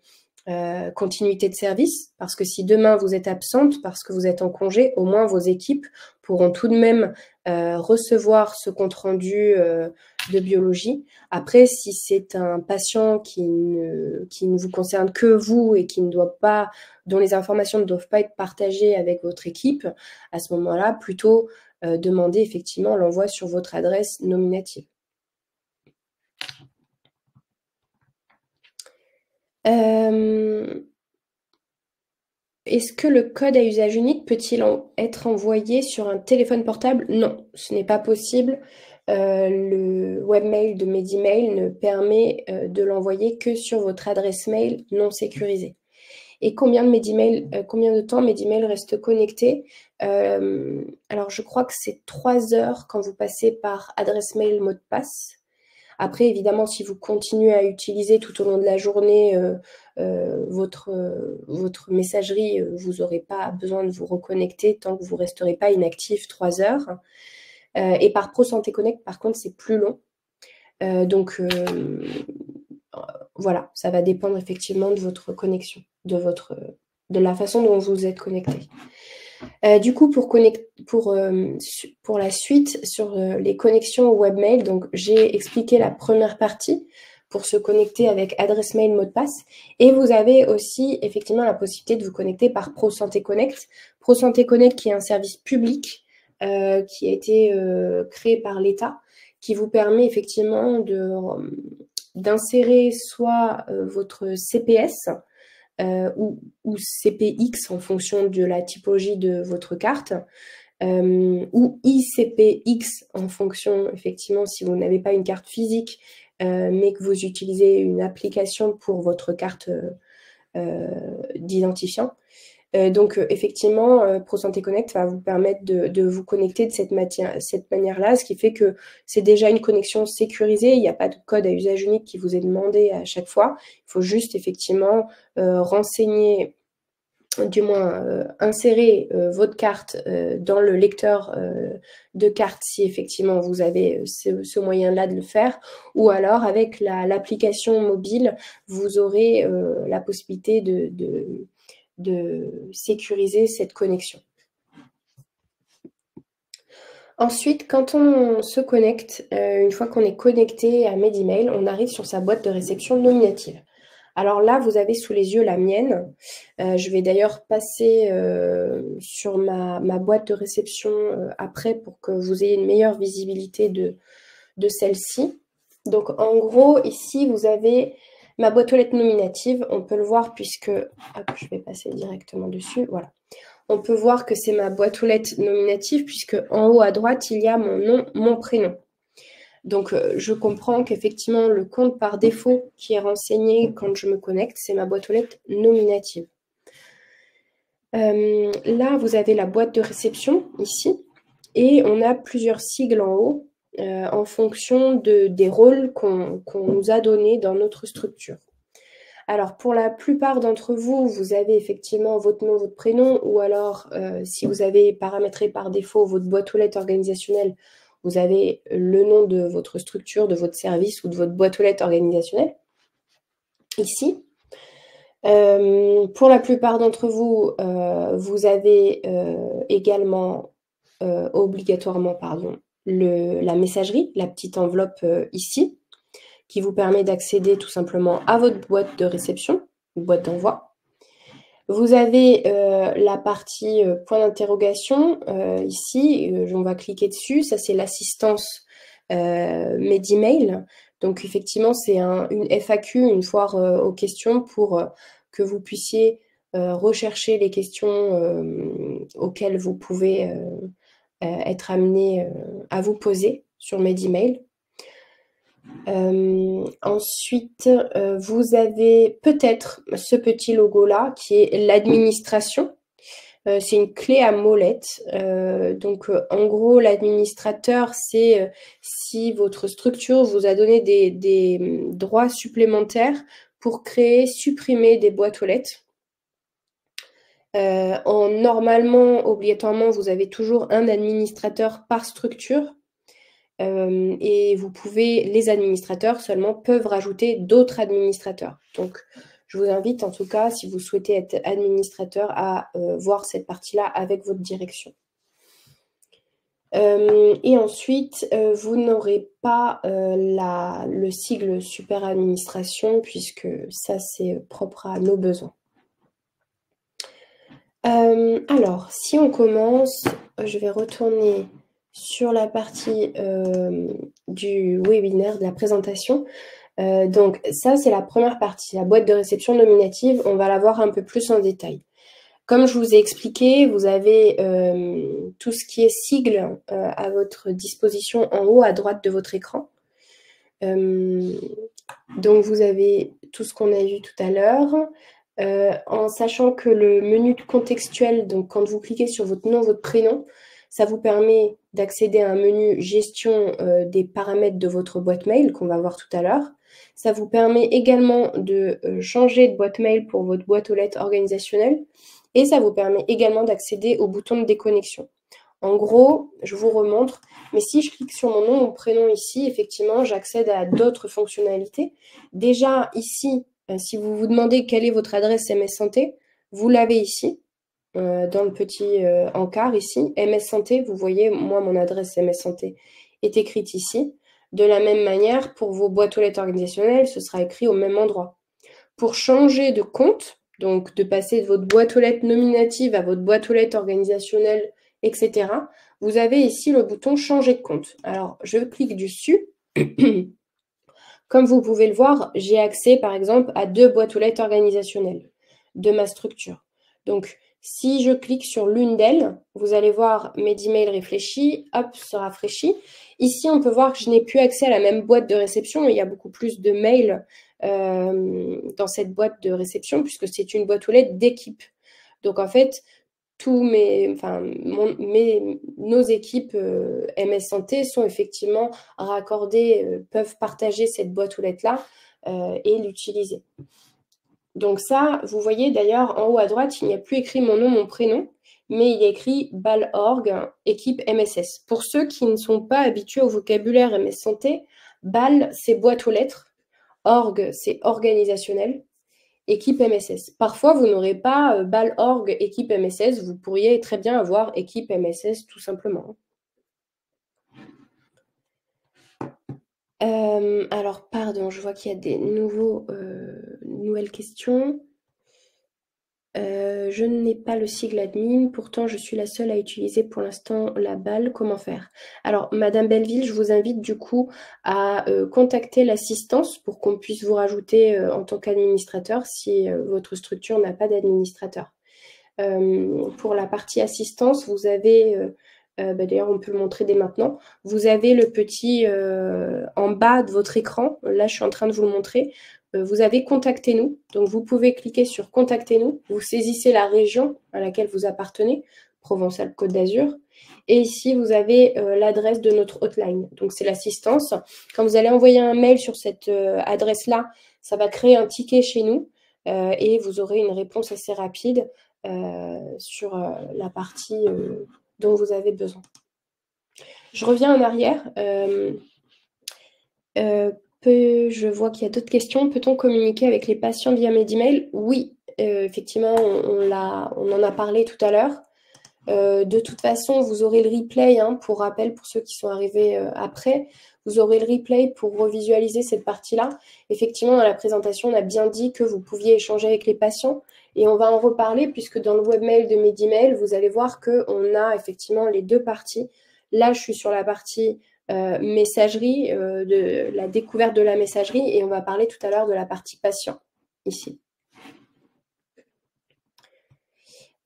continuité de service, parce que si demain vous êtes absente parce que vous êtes en congé, au moins vos équipes pourront tout de même recevoir ce compte-rendu de biologie. Après, si c'est un patient qui ne vous concerne que vous et dont les informations ne doivent pas être partagées avec votre équipe, à ce moment-là, plutôt demander effectivement l'envoi sur votre adresse nominative. Est-ce que le code à usage unique peut-il être envoyé sur un téléphone portable? Non, ce n'est pas possible. Le webmail de Medimail ne permet de l'envoyer que sur votre adresse mail non sécurisée. Et combien de temps Medimail reste connecté? Alors, je crois que c'est 3 heures quand vous passez par adresse mail mot de passe. Après, évidemment, si vous continuez à utiliser tout au long de la journée votre messagerie, vous n'aurez pas besoin de vous reconnecter tant que vous ne resterez pas inactif 3 heures. Et par Pro Santé Connect, par contre, c'est plus long. Voilà, ça va dépendre effectivement de votre connexion, de la façon dont vous êtes connecté. Du coup, pour la suite sur les connexions au webmail, donc j'ai expliqué la première partie pour se connecter avec adresse mail, mot de passe. Et vous avez aussi effectivement la possibilité de vous connecter par ProSanté Connect. ProSanté Connect qui est un service public qui a été créé par l'État, qui vous permet effectivement d'insérer soit votre CPS ou CPX en fonction de la typologie de votre carte, ou ICPX en fonction, effectivement, si vous n'avez pas une carte physique, mais que vous utilisez une application pour votre carte d'identifiant. Donc, effectivement, ProSanté Connect va vous permettre de vous connecter de cette manière-là, ce qui fait que c'est déjà une connexion sécurisée. Il n'y a pas de code à usage unique qui vous est demandé à chaque fois. Il faut juste, effectivement, renseigner, du moins insérer votre carte dans le lecteur de carte si effectivement vous avez ce moyen-là de le faire, ou alors avec l'application mobile, vous aurez la possibilité de sécuriser cette connexion. Ensuite, quand on se connecte, une fois qu'on est connecté à Medemail, on arrive sur sa boîte de réception nominative. Alors là, vous avez sous les yeux la mienne. Je vais d'ailleurs passer sur ma boîte de réception après pour que vous ayez une meilleure visibilité de celle-ci. Donc en gros, ici, vous avez ma boîte aux lettres nominative. On peut le voir puisque... Hop, je vais passer directement dessus. Voilà. On peut voir que c'est ma boîte aux lettres nominative puisque en haut à droite, il y a mon nom, mon prénom. Donc, je comprends qu'effectivement, le compte par défaut qui est renseigné quand je me connecte, c'est ma boîte aux lettres nominative. Là, vous avez la boîte de réception, ici, et on a plusieurs sigles en haut en fonction des rôles qu'on nous a donnés dans notre structure. Alors, pour la plupart d'entre vous, vous avez effectivement votre nom, votre prénom, ou alors, si vous avez paramétré par défaut votre boîte aux lettres organisationnelle, vous avez le nom de votre structure, de votre service ou de votre boîte aux lettres organisationnelle, ici. Pour la plupart d'entre vous, vous avez également, obligatoirement, pardon, la messagerie, la petite enveloppe ici, qui vous permet d'accéder tout simplement à votre boîte de réception, boîte d'envoi. Vous avez la partie point d'interrogation ici, on va cliquer dessus, ça c'est l'assistance Medemail. Donc effectivement c'est une FAQ, une foire aux questions pour que vous puissiez rechercher les questions auxquelles vous pouvez être amené à vous poser sur Medemail. Ensuite, vous avez peut-être ce petit logo-là qui est l'administration. C'est une clé à molette. Donc, en gros, l'administrateur, c'est si votre structure vous a donné des droits supplémentaires pour créer, supprimer des boîtes aux lettres. Normalement, obligatoirement, vous avez toujours un administrateur par structure. Et vous pouvez, les administrateurs seulement peuvent rajouter d'autres administrateurs. Donc, je vous invite en tout cas, si vous souhaitez être administrateur, à voir cette partie-là avec votre direction. Et ensuite, vous n'aurez pas le sigle super administration puisque ça, c'est propre à nos besoins. Alors, si on commence, je vais retourner sur la partie du webinaire, de la présentation. Donc ça, c'est la première partie, la boîte de réception nominative. On va la voir un peu plus en détail. Comme je vous ai expliqué, vous avez tout ce qui est sigle à votre disposition en haut à droite de votre écran. Donc vous avez tout ce qu'on a vu tout à l'heure. En sachant que le menu contextuel, donc quand vous cliquez sur votre nom, votre prénom, ça vous permet d'accéder à un menu gestion des paramètres de votre boîte mail qu'on va voir tout à l'heure. Ça vous permet également de changer de boîte mail pour votre boîte aux lettres organisationnelle et ça vous permet également d'accéder au bouton de déconnexion. En gros, je vous remontre, mais si je clique sur mon nom, mon prénom ici, effectivement, j'accède à d'autres fonctionnalités. Déjà, ici, si vous vous demandez quelle est votre adresse MS Santé, vous l'avez ici, dans le petit encart ici. MS Santé, vous voyez, moi, mon adresse MS Santé est écrite ici. De la même manière, pour vos boîtes aux lettres organisationnelles, ce sera écrit au même endroit. Pour changer de compte, donc de passer de votre boîte aux lettres nominative à votre boîte aux lettres organisationnelle, etc., vous avez ici le bouton changer de compte. Alors, je clique dessus. Comme vous pouvez le voir, j'ai accès par exemple à 2 boîtes aux lettres organisationnelles de ma structure. Donc, si je clique sur l'une d'elles, vous allez voir mes emails réfléchis, hop, se rafraîchit. Ici, on peut voir que je n'ai plus accès à la même boîte de réception. Il y a beaucoup plus de mails dans cette boîte de réception puisque c'est une boîte aux lettres d'équipe. Donc, en fait, nos équipes MS Santé sont effectivement raccordées, peuvent partager cette boîte aux lettres-là et l'utiliser. Donc ça, vous voyez d'ailleurs en haut à droite, il n'y a plus écrit mon nom, mon prénom, mais il y a écrit BAL.org, équipe MSS. Pour ceux qui ne sont pas habitués au vocabulaire MS Santé, BAL, c'est boîte aux lettres, org, c'est organisationnel, équipe MSS. Parfois, vous n'aurez pas BAL.org, équipe MSS, vous pourriez très bien avoir équipe MSS tout simplement. Alors, pardon, je vois qu'il y a des nouvelles questions. Je n'ai pas le sigle admin, pourtant je suis la seule à utiliser pour l'instant la BAL. Comment faire? Alors, Madame Belleville, je vous invite du coup à contacter l'assistance pour qu'on puisse vous rajouter en tant qu'administrateur si votre structure n'a pas d'administrateur. Pour la partie assistance, vous avez, d'ailleurs on peut le montrer dès maintenant, vous avez le petit en bas de votre écran, là je suis en train de vous le montrer, vous avez Contactez-nous, donc vous pouvez cliquer sur Contactez-nous, vous saisissez la région à laquelle vous appartenez, Provence-Alpes-Côte d'Azur, et ici vous avez l'adresse de notre hotline, donc c'est l'assistance. Quand vous allez envoyer un mail sur cette adresse-là, ça va créer un ticket chez nous et vous aurez une réponse assez rapide sur la partie dont vous avez besoin. Je reviens en arrière. Je vois qu'il y a d'autres questions. Peut-on communiquer avec les patients via mes emails? Oui, effectivement, on en a parlé tout à l'heure. De toute façon, vous aurez le replay, hein, pour rappel, pour ceux qui sont arrivés après. Vous aurez le replay pour revisualiser cette partie-là. Effectivement, dans la présentation, on a bien dit que vous pouviez échanger avec les patients. Et on va en reparler puisque dans le webmail de Medimail, vous allez voir qu'on a effectivement les deux parties. Là, je suis sur la partie messagerie, de la découverte de la messagerie. Et on va parler tout à l'heure de la partie patient, ici.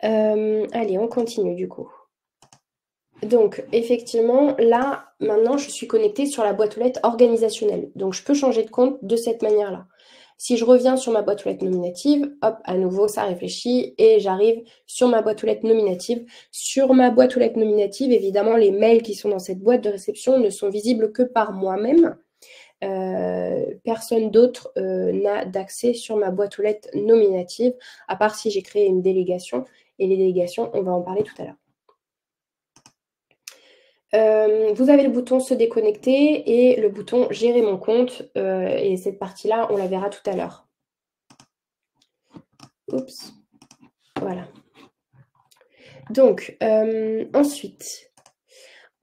Allez, on continue du coup. Donc, effectivement, là, maintenant, je suis connectée sur la boîte aux lettres organisationnelle. Donc, je peux changer de compte de cette manière-là. Si je reviens sur ma boîte aux lettres nominative, hop, à nouveau, ça réfléchit et j'arrive sur ma boîte aux lettres nominative. Sur ma boîte aux lettres nominative, évidemment, les mails qui sont dans cette boîte de réception ne sont visibles que par moi-même. Personne d'autre n'a d'accès sur ma boîte aux lettres nominative, à part si j'ai créé une délégation. Et les délégations, on va en parler tout à l'heure. Vous avez le bouton se déconnecter et le bouton gérer mon compte et cette partie-là, on la verra tout à l'heure. Oups, voilà. Donc, ensuite,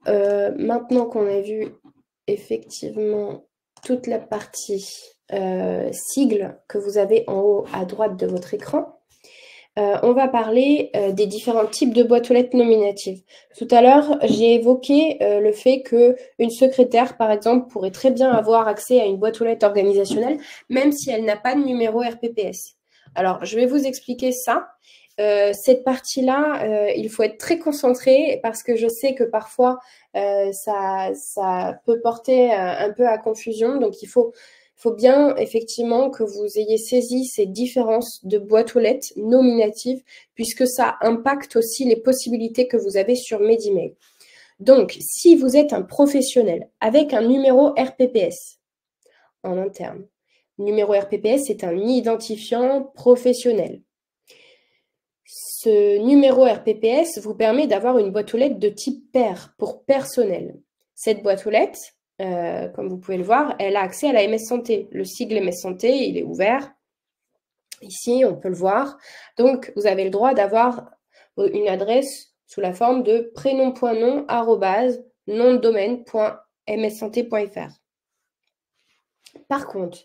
maintenant qu'on a vu effectivement toute la partie sigle que vous avez en haut à droite de votre écran, on va parler des différents types de boîtes aux lettres nominatives. Tout à l'heure, j'ai évoqué le fait qu'une secrétaire, par exemple, pourrait très bien avoir accès à une boîte aux lettres organisationnelle, même si elle n'a pas de numéro RPPS. Alors, je vais vous expliquer ça. Cette partie-là, il faut être très concentré parce que je sais que parfois, ça peut porter un peu à confusion. Donc, il faut bien effectivement que vous ayez saisi ces différences de boîtes aux lettres nominatives puisque ça impacte aussi les possibilités que vous avez sur Medimail. Donc, si vous êtes un professionnel avec un numéro RPPS en interne, numéro RPPS, c'est un identifiant professionnel. Ce numéro RPPS vous permet d'avoir une boîte aux lettres de type pair pour personnel. Cette boîte aux lettres, comme vous pouvez le voir, elle a accès à la MS Santé. Le sigle MS Santé, il est ouvert. Ici, on peut le voir. Donc, vous avez le droit d'avoir une adresse sous la forme de prénom.nom@nom-de-domaine.mssanté.fr. Par contre,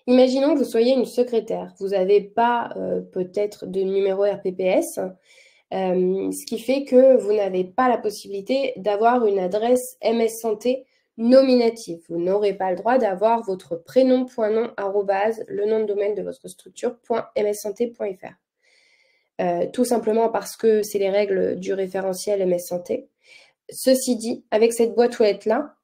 imaginons que vous soyez une secrétaire. Vous n'avez pas peut-être de numéro RPPS, ce qui fait que vous n'avez pas la possibilité d'avoir une adresse MS Santé nominative. Vous n'aurez pas le droit d'avoir votre prénom, point nom, arrobase, le nom de domaine de votre structure, .mssanté.fr. Tout simplement parce que c'est les règles du référentiel MS Santé. Ceci dit, avec cette boîte aux lettres-là,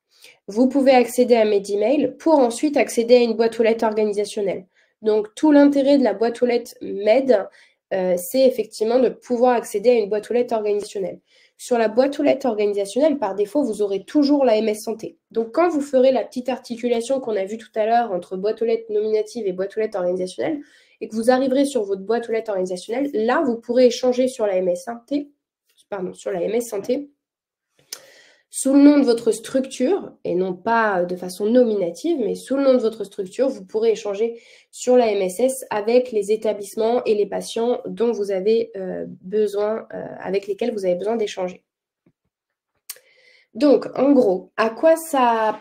vous pouvez accéder à Medemail pour ensuite accéder à une boîte aux lettres organisationnelle. Donc, tout l'intérêt de la boîte aux lettres Med, c'est effectivement de pouvoir accéder à une boîte aux lettres organisationnelle. Sur la boîte aux lettres organisationnelle, par défaut, vous aurez toujours la MS Santé. Donc, quand vous ferez la petite articulation qu'on a vue tout à l'heure entre boîte aux lettres nominative et boîte aux lettres organisationnelle, et que vous arriverez sur votre boîte aux lettres organisationnelle, là, vous pourrez échanger sur la MS Santé, sous le nom de votre structure, et non pas de façon nominative, mais sous le nom de votre structure, vous pourrez échanger sur la MSS avec les établissements et les patients dont vous avez besoin, avec lesquels vous avez besoin d'échanger. Donc, en gros, à quoi ça...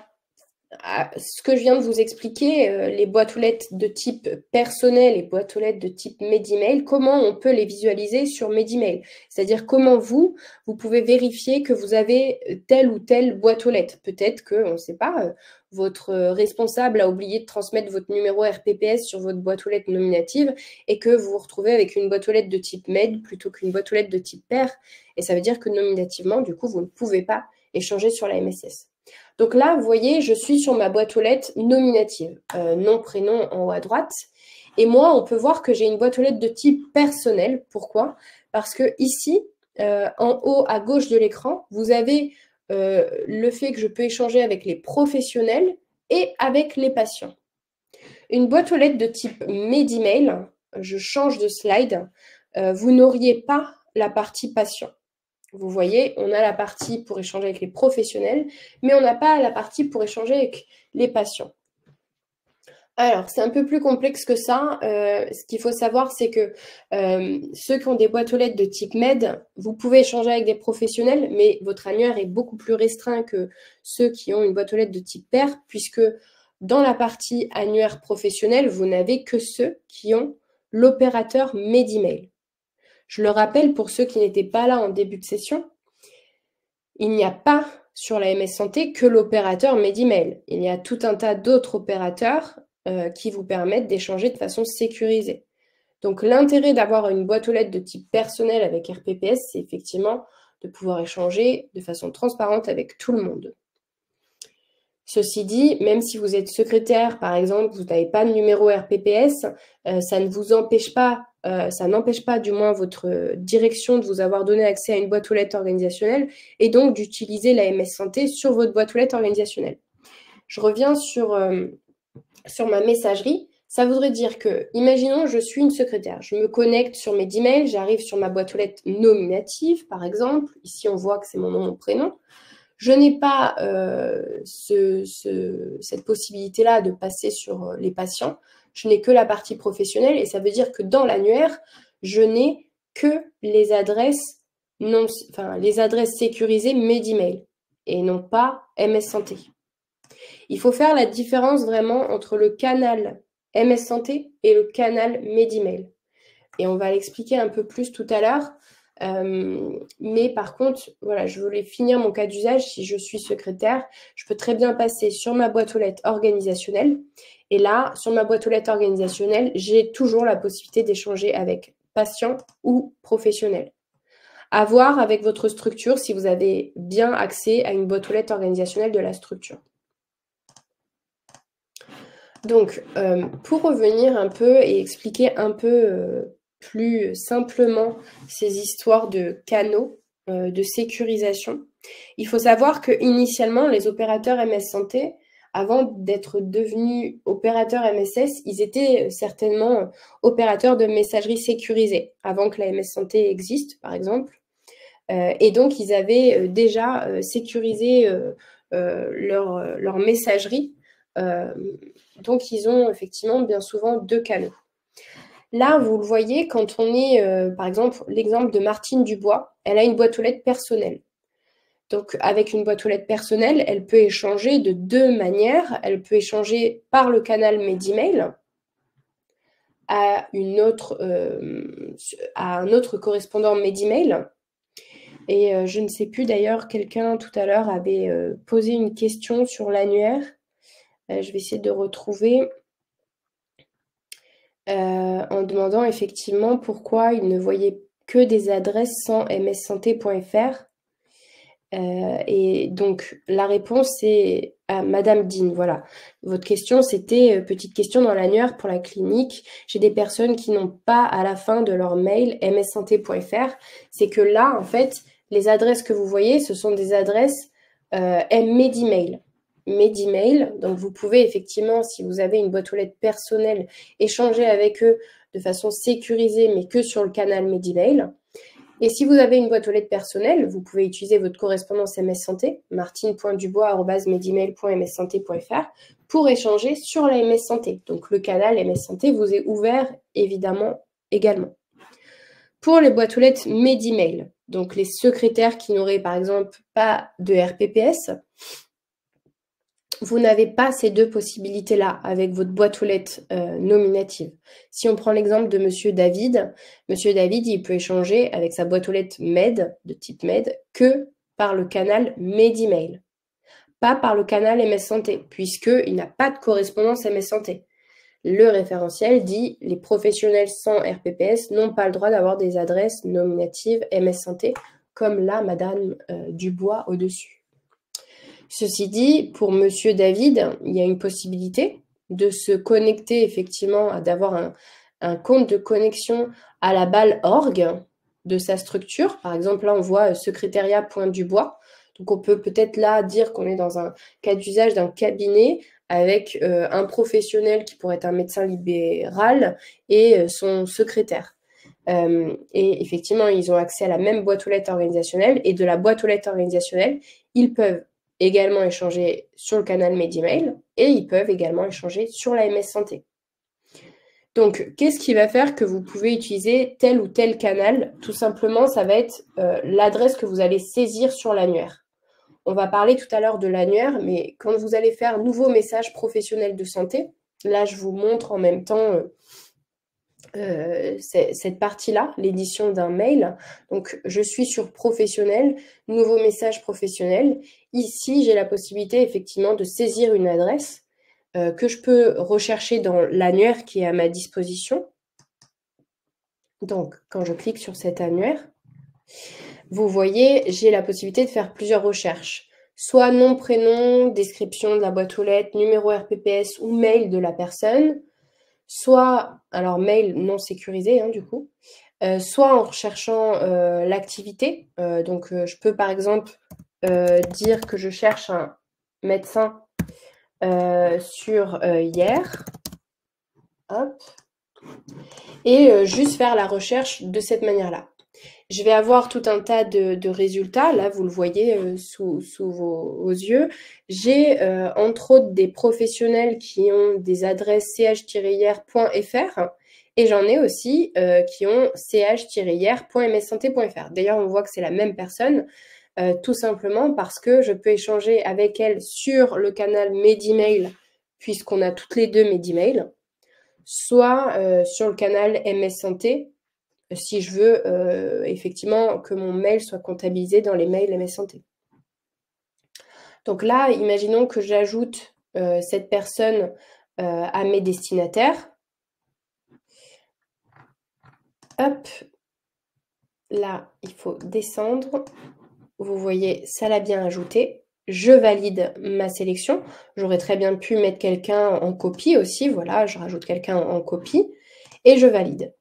Ce que je viens de vous expliquer, les boîtes aux lettres de type personnel et boîtes aux lettres de type Medemail, comment on peut les visualiser sur Medemail? C'est-à-dire comment vous pouvez vérifier que vous avez telle ou telle boîte aux lettres. Peut-être que, on ne sait pas, votre responsable a oublié de transmettre votre numéro RPPS sur votre boîte aux lettres nominative et que vous vous retrouvez avec une boîte aux lettres de type Med plutôt qu'une boîte aux lettres de type pair. Et ça veut dire que nominativement, du coup, vous ne pouvez pas échanger sur la MSS. Donc là, vous voyez, je suis sur ma boîte aux lettres nominative, nom, prénom en haut à droite. Et moi, on peut voir que j'ai une boîte aux lettres de type personnel. Pourquoi? Parce que ici, en haut à gauche de l'écran, vous avez le fait que je peux échanger avec les professionnels et avec les patients. Une boîte aux lettres de type Medemail, je change de slide, vous n'auriez pas la partie patient. Vous voyez, on a la partie pour échanger avec les professionnels, mais on n'a pas la partie pour échanger avec les patients. Alors, c'est un peu plus complexe que ça. Ce qu'il faut savoir, c'est que ceux qui ont des boîtes aux lettres de type Med, vous pouvez échanger avec des professionnels, mais votre annuaire est beaucoup plus restreint que ceux qui ont une boîte aux lettres de type pair, puisque dans la partie annuaire professionnel, vous n'avez que ceux qui ont l'opérateur Medemail. Je le rappelle pour ceux qui n'étaient pas là en début de session, il n'y a pas sur la MS Santé que l'opérateur Medemail. Il y a tout un tas d'autres opérateurs qui vous permettent d'échanger de façon sécurisée. Donc l'intérêt d'avoir une boîte aux lettres de type personnel avec RPPS, c'est effectivement de pouvoir échanger de façon transparente avec tout le monde. Ceci dit, même si vous êtes secrétaire, par exemple, vous n'avez pas de numéro RPPS, ça ne vous empêche pas, ça n'empêche pas du moins votre direction de vous avoir donné accès à une boîte aux lettres organisationnelle et donc d'utiliser la MS Santé sur votre boîte aux lettres organisationnelle. Je reviens sur ma messagerie. Ça voudrait dire que, imaginons, je suis une secrétaire. Je me connecte sur mes emails, j'arrive sur ma boîte aux lettres nominative, par exemple. Ici, on voit que c'est mon nom, mon prénom. Je n'ai pas cette possibilité-là de passer sur les patients. Je n'ai que la partie professionnelle et ça veut dire que dans l'annuaire, je n'ai que les adresses sécurisées Medemail et non pas MS Santé. Il faut faire la différence vraiment entre le canal MS Santé et le canal Medemail. Et on va l'expliquer un peu plus tout à l'heure. Mais par contre, voilà, je voulais finir mon cas d'usage. Si je suis secrétaire, je peux très bien passer sur ma boîte aux lettres organisationnelle. Et là, sur ma boîte aux lettres organisationnelle, j'ai toujours la possibilité d'échanger avec patients ou professionnels. À voir avec votre structure si vous avez bien accès à une boîte aux lettres organisationnelle de la structure. Donc, pour revenir un peu et expliquer un peu plus simplement ces histoires de canaux de sécurisation, il faut savoir que initialement, les opérateurs MS Santé, avant d'être devenus opérateurs MSS, ils étaient certainement opérateurs de messagerie sécurisée, avant que la MS Santé existe, par exemple. Et donc, ils avaient déjà sécurisé leur messagerie. Donc, ils ont effectivement bien souvent deux canaux. Là, vous le voyez, quand on est, par exemple, l'exemple de Martine Dubois, elle a une boîte aux lettres personnelle. Donc, avec une boîte aux lettres personnelle, elle peut échanger de deux manières. Elle peut échanger par le canal Medimail à un autre correspondant Medimail. Et je ne sais plus d'ailleurs, quelqu'un tout à l'heure avait posé une question sur l'annuaire. Je vais essayer de retrouver en demandant effectivement pourquoi il ne voyait que des adresses sans mssanté.fr. Et donc, la réponse est à Madame Dean. Voilà. Votre question, c'était petite question dans l'annuaire pour la clinique. J'ai des personnes qui n'ont pas à la fin de leur mail mssanté.fr. C'est que là, en fait, les adresses que vous voyez, ce sont des adresses Medimail. Medimail. Donc, vous pouvez effectivement, si vous avez une boîte aux lettres personnelle, échanger avec eux de façon sécurisée, mais que sur le canal Medimail. Et si vous avez une boîte aux lettres personnelle, vous pouvez utiliser votre correspondance MS Santé, martine.dubois@medimail.mssanté.fr, pour échanger sur la MS Santé. Donc le canal MS Santé vous est ouvert évidemment également. Pour les boîtes aux lettres Medimail, donc les secrétaires qui n'auraient par exemple pas de RPPS, vous n'avez pas ces deux possibilités-là avec votre boîte aux lettres nominative. Si on prend l'exemple de Monsieur David, il peut échanger avec sa boîte aux lettres MED, de type MED, que par le canal Medimail, pas par le canal MS Santé, puisqu'il n'a pas de correspondance MS Santé. Le référentiel dit les professionnels sans RPPS n'ont pas le droit d'avoir des adresses nominatives MS Santé, comme là, Madame Dubois au-dessus. Ceci dit, pour Monsieur David, il y a une possibilité de se connecter effectivement, d'avoir un compte de connexion à la balle org de sa structure. Par exemple, là, on voit secrétariat.dubois. Donc, on peut peut-être là dire qu'on est dans un cas d'usage d'un cabinet avec un professionnel qui pourrait être un médecin libéral et son secrétaire. Et effectivement, ils ont accès à la même boîte aux lettres organisationnelle et de la boîte aux lettres organisationnelle, ils peuvent également échanger sur le canal Medimail et ils peuvent également échanger sur la MS Santé. Donc, qu'est-ce qui va faire que vous pouvez utiliser tel ou tel canal? Tout simplement, ça va être l'adresse que vous allez saisir sur l'annuaire. On va parler tout à l'heure de l'annuaire, mais quand vous allez faire nouveau message professionnel de santé, là, je vous montre en même temps cette partie-là, l'édition d'un mail. Donc, je suis sur professionnel, nouveau message professionnel. Ici, j'ai la possibilité effectivement de saisir une adresse que je peux rechercher dans l'annuaire qui est à ma disposition. Donc, quand je clique sur cet annuaire, vous voyez, j'ai la possibilité de faire plusieurs recherches. Soit nom, prénom, description de la boîte aux lettres, numéro RPPS ou mail de la personne. Soit, alors mail non sécurisé du coup, soit en recherchant l'activité. Donc je peux par exemple dire que je cherche un médecin sur hier, hop, et juste faire la recherche de cette manière-là. Je vais avoir tout un tas de résultats. Là, vous le voyez sous vos yeux. J'ai entre autres des professionnels qui ont des adresses ch-hier.fr et j'en ai aussi qui ont ch-hier.mssanté.fr. D'ailleurs, on voit que c'est la même personne, tout simplement parce que je peux échanger avec elle sur le canal Medimail, puisqu'on a toutes les deux Medimail, soit sur le canal MS Santé, si je veux effectivement que mon mail soit comptabilisé dans les mails MS Santé. Donc là, imaginons que j'ajoute cette personne à mes destinataires. Hop, là, il faut descendre. Vous voyez, ça l'a bien ajouté. Je valide ma sélection. J'aurais très bien pu mettre quelqu'un en copie aussi. Voilà, je rajoute quelqu'un en copie et je valide.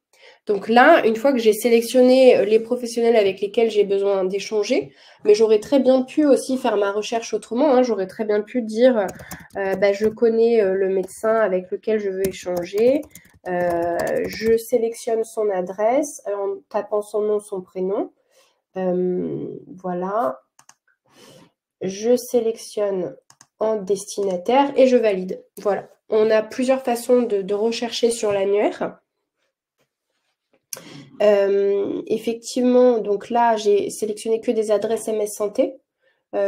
Donc là, une fois que j'ai sélectionné les professionnels avec lesquels j'ai besoin d'échanger, mais j'aurais très bien pu aussi faire ma recherche autrement. J'aurais très bien pu dire, je connais le médecin avec lequel je veux échanger. Je sélectionne son adresse en tapant son nom, son prénom. Voilà. Je sélectionne en destinataire et je valide. Voilà. On a plusieurs façons de rechercher sur l'annuaire. Effectivement, donc là, j'ai sélectionné que des adresses MS Santé.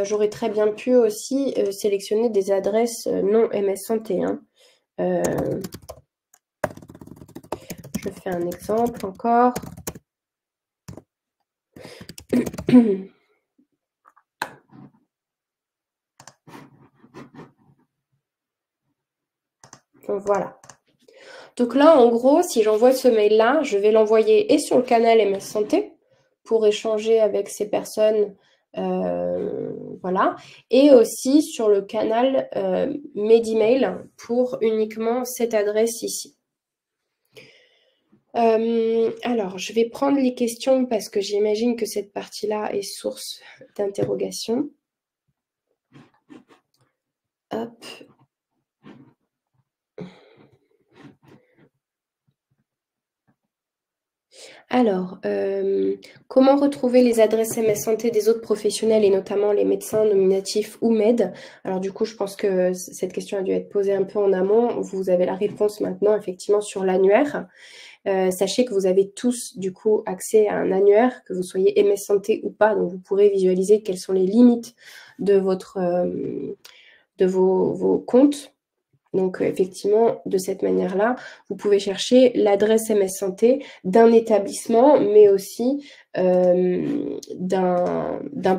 J'aurais très bien pu aussi sélectionner des adresses non MS Santé, hein. Je fais un exemple encore. Donc voilà. Donc là, en gros, si j'envoie ce mail-là, je vais l'envoyer et sur le canal MS Santé pour échanger avec ces personnes, voilà, et aussi sur le canal Medimail pour uniquement cette adresse ici. Alors, je vais prendre les questions parce que j'imagine que cette partie-là est source d'interrogation. Hop. Alors, comment retrouver les adresses MS Santé des autres professionnels et notamment les médecins nominatifs ou MED? Alors du coup, je pense que cette question a dû être posée un peu en amont. Vous avez la réponse maintenant, effectivement, sur l'annuaire. Sachez que vous avez tous, du coup, accès à un annuaire, que vous soyez MS Santé ou pas. Donc, vous pourrez visualiser quelles sont les limites de vos comptes. Donc, effectivement, de cette manière-là, vous pouvez chercher l'adresse MS Santé d'un établissement, mais aussi d'un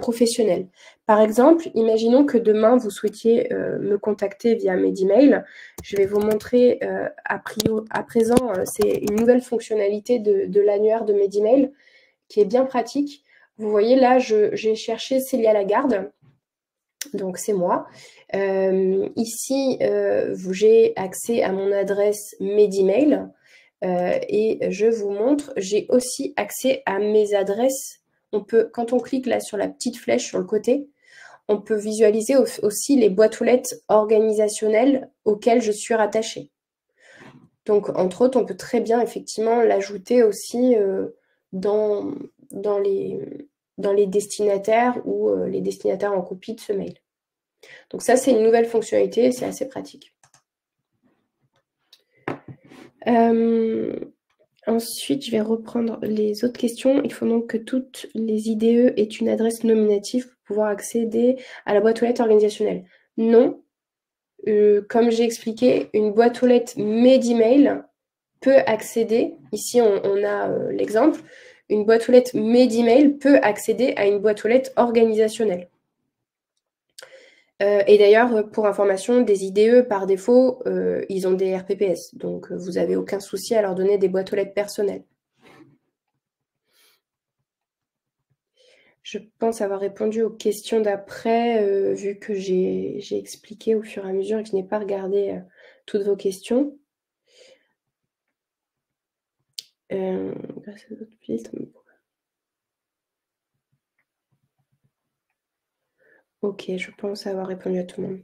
professionnel. Par exemple, imaginons que demain, vous souhaitiez me contacter via Medimail. Je vais vous montrer à présent, c'est une nouvelle fonctionnalité de l'annuaire de Medimail qui est bien pratique. Vous voyez là, j'ai cherché Célia Lagarde. Donc, c'est moi. Ici, j'ai accès à mon adresse Medimail et je vous montre, j'ai aussi accès à mes adresses. Quand on clique là sur la petite flèche sur le côté, on peut visualiser aussi les boîtes aux lettres organisationnelles auxquelles je suis rattachée. Donc, entre autres, on peut très bien effectivement l'ajouter aussi dans les destinataires ou les destinataires en copie de ce mail. Donc ça, c'est une nouvelle fonctionnalité, c'est assez pratique. Ensuite, je vais reprendre les autres questions. Il faut donc que toutes les IDE aient une adresse nominative pour pouvoir accéder à la boîte aux lettres organisationnelle. Non. Comme j'ai expliqué, une boîte aux lettres Medimail peut accéder, ici on a l'exemple, une boîte aux lettres Medimail peut accéder à une boîte aux lettres organisationnelle. Et d'ailleurs, pour information, des IDE, par défaut, ils ont des RPPS. Donc, vous n'avez aucun souci à leur donner des boîtes aux lettres personnelles. Je pense avoir répondu aux questions d'après, vu que j'ai expliqué au fur et à mesure et que je n'ai pas regardé toutes vos questions. Grâce à d'autres filtres. Ok, je pense avoir répondu à tout le monde.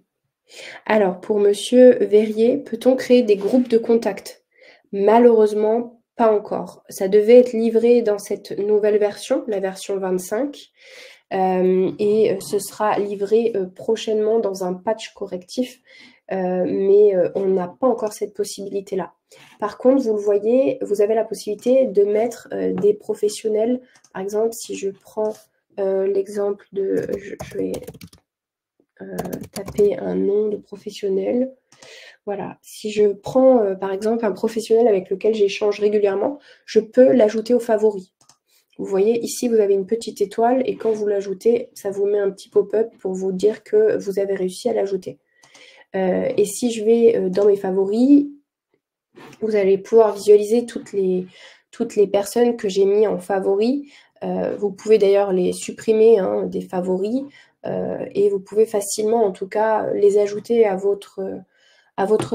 Alors, pour Monsieur Verrier, peut-on créer des groupes de contact? Malheureusement, pas encore. Ça devait être livré dans cette nouvelle version, la version 25, et ce sera livré prochainement dans un patch correctif, mais on n'a pas encore cette possibilité-là. Par contre, vous le voyez, vous avez la possibilité de mettre des professionnels. Par exemple, si je prends l'exemple de... Je vais taper un nom de professionnel. Voilà, si je prends par exemple un professionnel avec lequel j'échange régulièrement, je peux l'ajouter aux favoris. Vous voyez, ici, vous avez une petite étoile et quand vous l'ajoutez, ça vous met un petit pop-up pour vous dire que vous avez réussi à l'ajouter. Et si je vais dans mes favoris, vous allez pouvoir visualiser toutes les personnes que j'ai mis en favoris. Vous pouvez d'ailleurs les supprimer des favoris et vous pouvez facilement, en tout cas, les ajouter à votre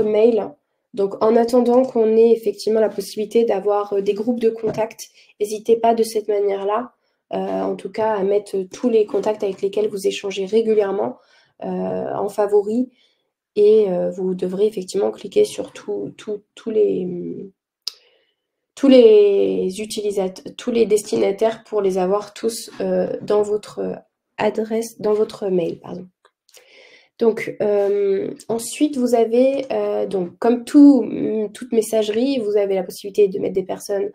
mail. Donc, en attendant qu'on ait effectivement la possibilité d'avoir des groupes de contacts, n'hésitez pas de cette manière-là, en tout cas, à mettre tous les contacts avec lesquels vous échangez régulièrement en favoris. Et vous devrez effectivement cliquer sur tous les utilisateurs, tous les destinataires pour les avoir tous dans votre adresse, dans votre mail, pardon. Donc, ensuite, vous avez, donc, comme toute messagerie, vous avez la possibilité de mettre des personnes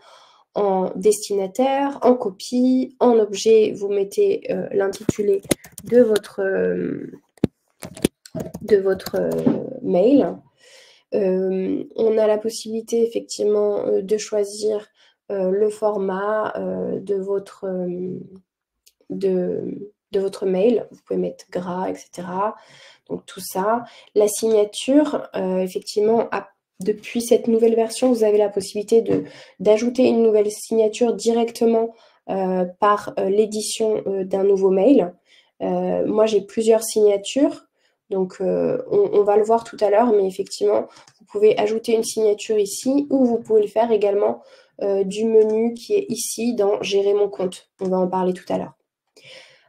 en destinataire, en copie, en objet, vous mettez l'intitulé de votre mail. On a la possibilité effectivement de choisir le format de votre mail. Vous pouvez mettre gras, etc. Donc tout ça. La signature, effectivement, depuis cette nouvelle version, vous avez la possibilité d'ajouter une nouvelle signature directement par l'édition d'un nouveau mail. Moi, j'ai plusieurs signatures. Donc, on va le voir tout à l'heure, mais effectivement, vous pouvez ajouter une signature ici ou vous pouvez le faire également du menu qui est ici dans « Gérer mon compte ». On va en parler tout à l'heure.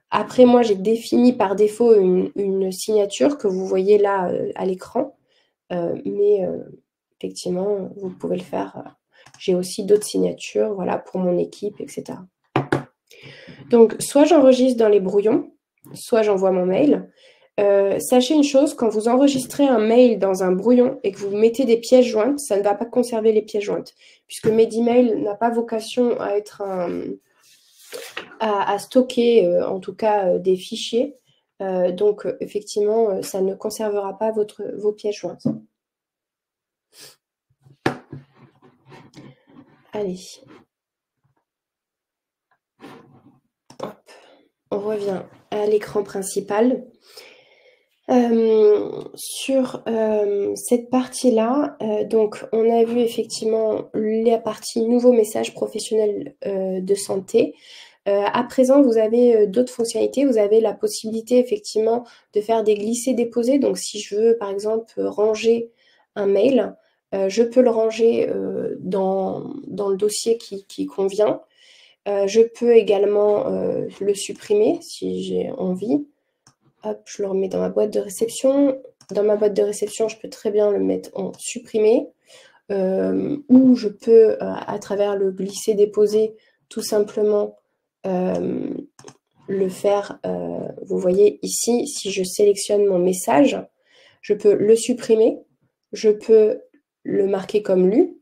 Après, moi, j'ai défini par défaut une signature que vous voyez là à l'écran, mais effectivement, vous pouvez le faire. J'ai aussi d'autres signatures, voilà, pour mon équipe, etc. Donc, soit j'enregistre dans les brouillons, soit j'envoie mon mail. Sachez une chose, quand vous enregistrez un mail dans un brouillon et que vous mettez des pièces jointes, ça ne va pas conserver les pièces jointes, puisque Medimail n'a pas vocation à être à stocker, en tout cas, des fichiers. Donc, effectivement, ça ne conservera pas vos pièces jointes. Allez. Hop. On revient à l'écran principal. Sur cette partie-là, donc on a vu effectivement la partie nouveaux messages professionnels de santé. À présent, vous avez d'autres fonctionnalités. Vous avez la possibilité effectivement de faire des glissés-déposés. Donc si je veux par exemple ranger un mail, je peux le ranger dans le dossier qui convient. Je peux également le supprimer si j'ai envie. Hop, je le remets dans ma boîte de réception. Dans ma boîte de réception, je peux très bien le mettre en supprimer. Ou je peux, à travers le glisser-déposer, tout simplement le faire. Vous voyez ici, si je sélectionne mon message, je peux le supprimer. Je peux le marquer comme lu.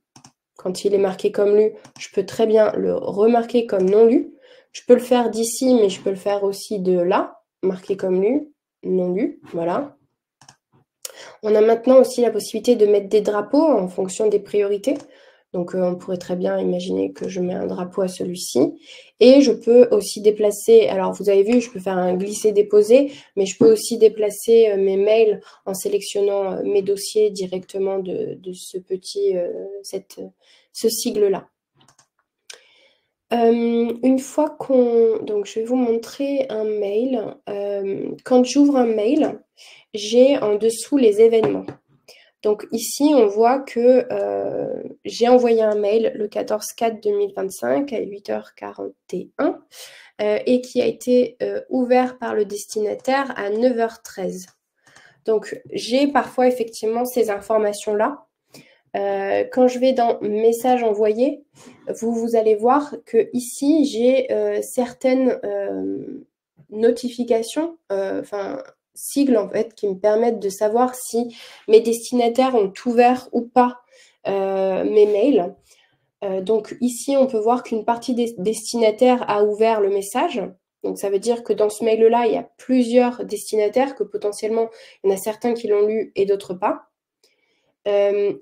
Quand il est marqué comme lu, je peux très bien le remarquer comme non lu. Je peux le faire d'ici, mais je peux le faire aussi de là, marqué comme lu, non lu, voilà. On a maintenant aussi la possibilité de mettre des drapeaux en fonction des priorités. Donc, on pourrait très bien imaginer que je mets un drapeau à celui-ci. Et je peux aussi déplacer, alors vous avez vu, je peux faire un glisser-déposer, mais je peux aussi déplacer mes mails en sélectionnant mes dossiers directement de ce petit, ce sigle-là. Une fois donc je vais vous montrer un mail. Quand j'ouvre un mail, j'ai en dessous les événements. Donc ici, on voit que j'ai envoyé un mail le 14/4/2025 à 8h41 et qui a été ouvert par le destinataire à 9h13. Donc j'ai parfois effectivement ces informations-là. Quand je vais dans messages envoyés, vous allez voir que ici j'ai certaines notifications, sigles en fait, qui me permettent de savoir si mes destinataires ont ouvert ou pas mes mails. Donc ici, on peut voir qu'une partie des destinataires a ouvert le message. Donc ça veut dire que dans ce mail-là, il y a plusieurs destinataires, que potentiellement, il y en a certains qui l'ont lu et d'autres pas.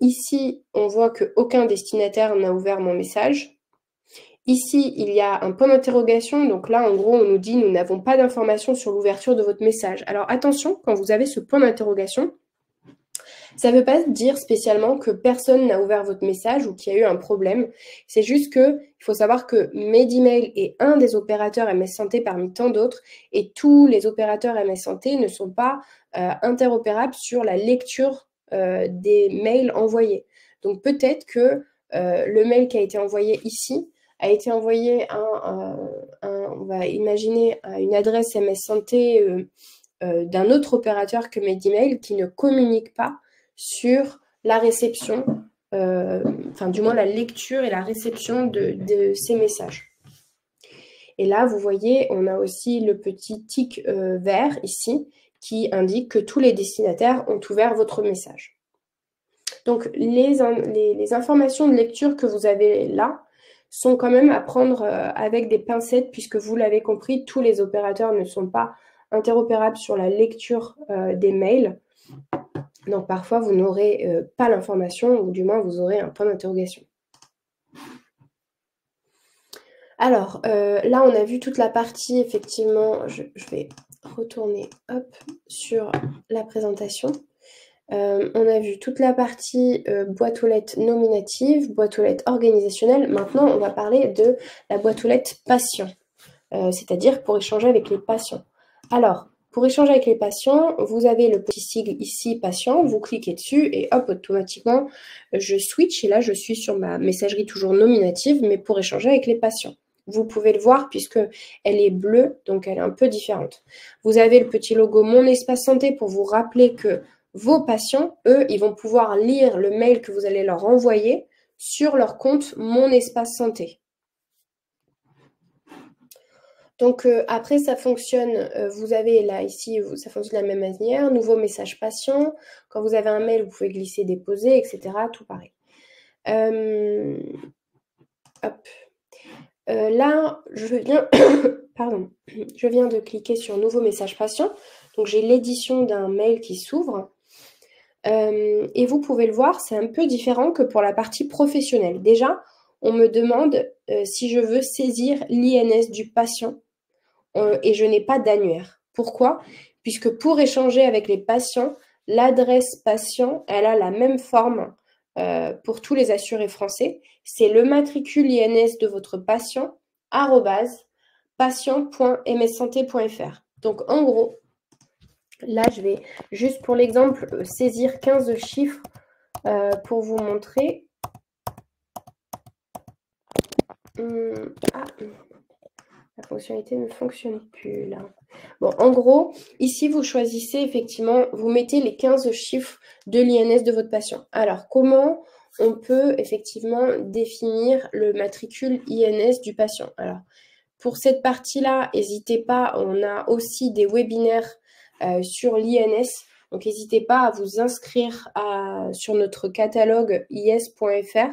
Ici, on voit qu'aucun destinataire n'a ouvert mon message. Ici, il y a un point d'interrogation. Donc là, en gros, on nous dit « Nous n'avons pas d'informations sur l'ouverture de votre message ». Alors attention, quand vous avez ce point d'interrogation, ça ne veut pas dire spécialement que personne n'a ouvert votre message ou qu'il y a eu un problème. C'est juste qu'il faut savoir que Medimail est un des opérateurs MS Santé parmi tant d'autres et tous les opérateurs MS Santé ne sont pas interopérables sur la lecture des mails envoyés. Donc peut-être que le mail qui a été envoyé ici a été envoyé on va imaginer, à une adresse MS Santé d'un autre opérateur que Medimail qui ne communique pas sur la réception, du moins la lecture et la réception de ces messages. Et là, vous voyez, on a aussi le petit tic vert ici qui indique que tous les destinataires ont ouvert votre message. Donc, les informations de lecture que vous avez là sont quand même à prendre avec des pincettes, puisque vous l'avez compris, tous les opérateurs ne sont pas interopérables sur la lecture des mails. Donc parfois, vous n'aurez pas l'information, ou du moins, vous aurez un point d'interrogation. Alors, là, on a vu toute la partie, effectivement, je vais retourner sur la présentation. On a vu toute la partie boîte aux lettres nominative, boîte aux lettres organisationnelle. Maintenant, on va parler de la boîte aux lettres patient, c'est-à-dire pour échanger avec les patients. Alors, pour échanger avec les patients, vous avez le petit sigle ici, patient, vous cliquez dessus et hop, automatiquement, je switch et là, je suis sur ma messagerie toujours nominative, mais pour échanger avec les patients. Vous pouvez le voir puisque elle est bleue, donc elle est un peu différente. Vous avez le petit logo Mon Espace Santé pour vous rappeler que vos patients, eux, ils vont pouvoir lire le mail que vous allez leur envoyer sur leur compte Mon Espace Santé. Donc après, ça fonctionne, vous avez là, ici, ça fonctionne de la même manière. Nouveau message patient. Quand vous avez un mail, vous pouvez glisser, déposer, etc. Tout pareil. Là, je viens, pardon, je viens de cliquer sur nouveau message patient. Donc j'ai l'édition d'un mail qui s'ouvre. Et vous pouvez le voir, c'est un peu différent que pour la partie professionnelle. Déjà, on me demande si je veux saisir l'INS du patient et je n'ai pas d'annuaire. Pourquoi? Puisque pour échanger avec les patients, l'adresse patient, elle a la même forme pour tous les assurés français. C'est le matricule INS de votre patient, @patient.mssanté.fr. Donc en gros, là je vais juste pour l'exemple saisir 15 chiffres pour vous montrer. La fonctionnalité ne fonctionne plus là. Bon, en gros, ici, vous choisissez effectivement, vous mettez les 15 chiffres de l'INS de votre patient. Alors, comment on peut effectivement définir le matricule INS du patient? Alors, pour cette partie-là, n'hésitez pas, on a aussi des webinaires sur l'INS. Donc, n'hésitez pas à vous inscrire sur notre catalogue is.fr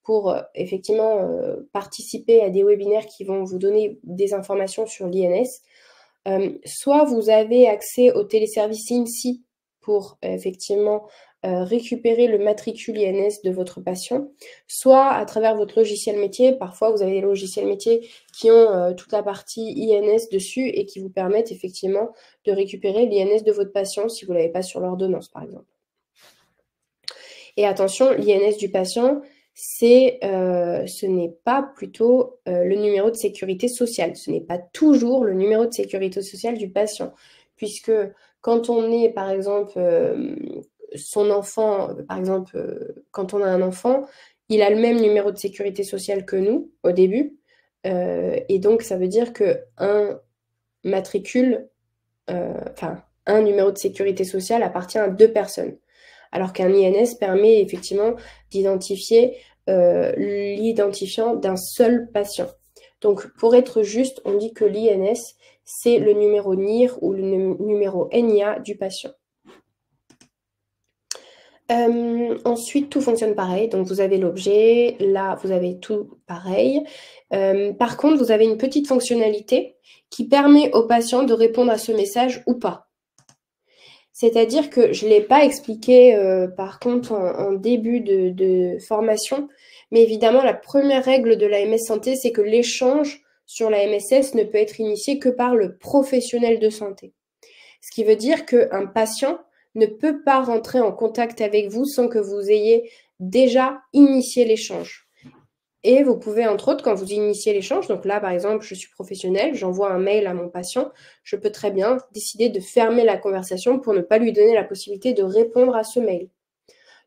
pour effectivement participer à des webinaires qui vont vous donner des informations sur l'INS. Soit vous avez accès au téléservice INSI pour effectivement récupérer le matricule INS de votre patient, soit à travers votre logiciel métier. Parfois, vous avez des logiciels métiers qui ont toute la partie INS dessus et qui vous permettent effectivement de récupérer l'INS de votre patient si vous ne l'avez pas sur l'ordonnance, par exemple. Et attention, l'INS du patient, ce n'est pas plutôt le numéro de sécurité sociale. Ce n'est pas toujours le numéro de sécurité sociale du patient. Puisque quand on est, par exemple, son enfant, par exemple, quand on a un enfant, il a le même numéro de sécurité sociale que nous au début. Et donc, ça veut dire qu'un matricule, un numéro de sécurité sociale appartient à 2 personnes. Alors qu'un INS permet effectivement d'identifier l'identifiant d'un seul patient. Donc, pour être juste, on dit que l'INS, c'est le numéro NIR ou le numéro NIA du patient. Ensuite, tout fonctionne pareil. Donc, vous avez l'objet. Là, vous avez tout pareil. Par contre, vous avez une petite fonctionnalité qui permet au patient de répondre à ce message ou pas. C'est-à-dire que je ne l'ai pas expliqué par contre en début de formation, mais évidemment la première règle de la MS Santé, c'est que l'échange sur la MSS ne peut être initié que par le professionnel de santé. Ce qui veut dire qu'un patient ne peut pas rentrer en contact avec vous sans que vous ayez déjà initié l'échange. Et vous pouvez, entre autres, quand vous initiez l'échange, donc là, par exemple, je suis professionnelle, j'envoie un mail à mon patient, je peux très bien décider de fermer la conversation pour ne pas lui donner la possibilité de répondre à ce mail.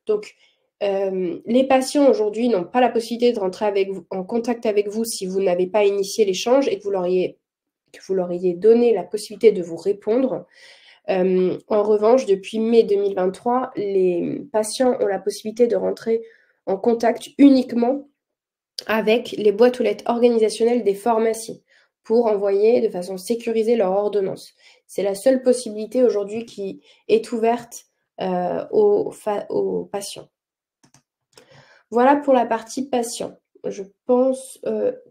Donc, les patients aujourd'hui n'ont pas la possibilité de rentrer en contact avec vous si vous n'avez pas initié l'échange et que vous leur ayez donné la possibilité de vous répondre. En revanche, depuis mai 2023, les patients ont la possibilité de rentrer en contact uniquement avec les boîtes aux lettres organisationnelles des pharmacies pour envoyer de façon sécurisée leur ordonnance. C'est la seule possibilité aujourd'hui qui est ouverte aux patients. Voilà pour la partie patient. je pense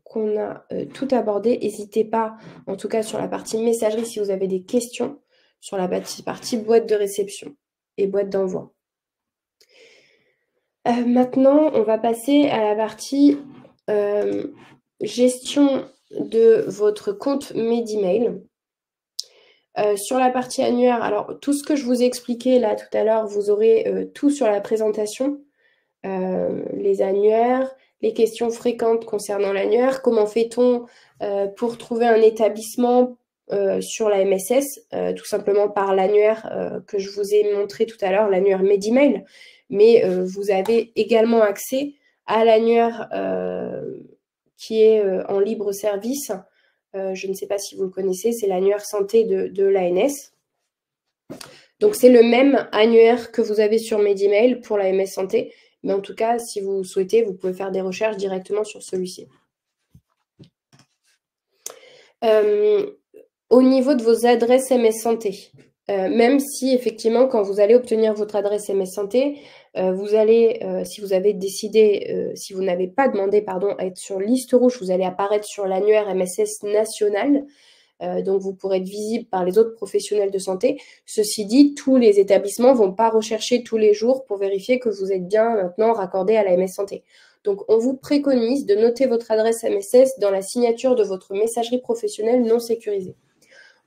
qu'on a tout abordé. N'hésitez pas, en tout cas sur la partie messagerie, si vous avez des questions sur la partie boîte de réception et boîte d'envoi. Maintenant, on va passer à la partie gestion de votre compte Medimail. Sur la partie annuaire, alors tout ce que je vous ai expliqué là tout à l'heure, vous aurez tout sur la présentation. Les annuaires, les questions fréquentes concernant l'annuaire, comment fait-on pour trouver un établissement sur la MSS, tout simplement par l'annuaire que je vous ai montré tout à l'heure, l'annuaire Medimail, mais vous avez également accès à l'annuaire qui est en libre service. Je ne sais pas si vous le connaissez, c'est l'annuaire santé de l'ANS. Donc c'est le même annuaire que vous avez sur Medimail pour la MS Santé, mais en tout cas, si vous souhaitez, vous pouvez faire des recherches directement sur celui-ci. Au niveau de vos adresses MS Santé, même si effectivement, quand vous allez obtenir votre adresse MS Santé, vous allez, si vous avez décidé, si vous n'avez pas demandé, pardon, à être sur liste rouge, vous allez apparaître sur l'annuaire MSS national. Donc vous pourrez être visible par les autres professionnels de santé. Ceci dit, tous les établissements ne vont pas rechercher tous les jours pour vérifier que vous êtes bien maintenant raccordé à la MS Santé. Donc on vous préconise de noter votre adresse MSS dans la signature de votre messagerie professionnelle non sécurisée.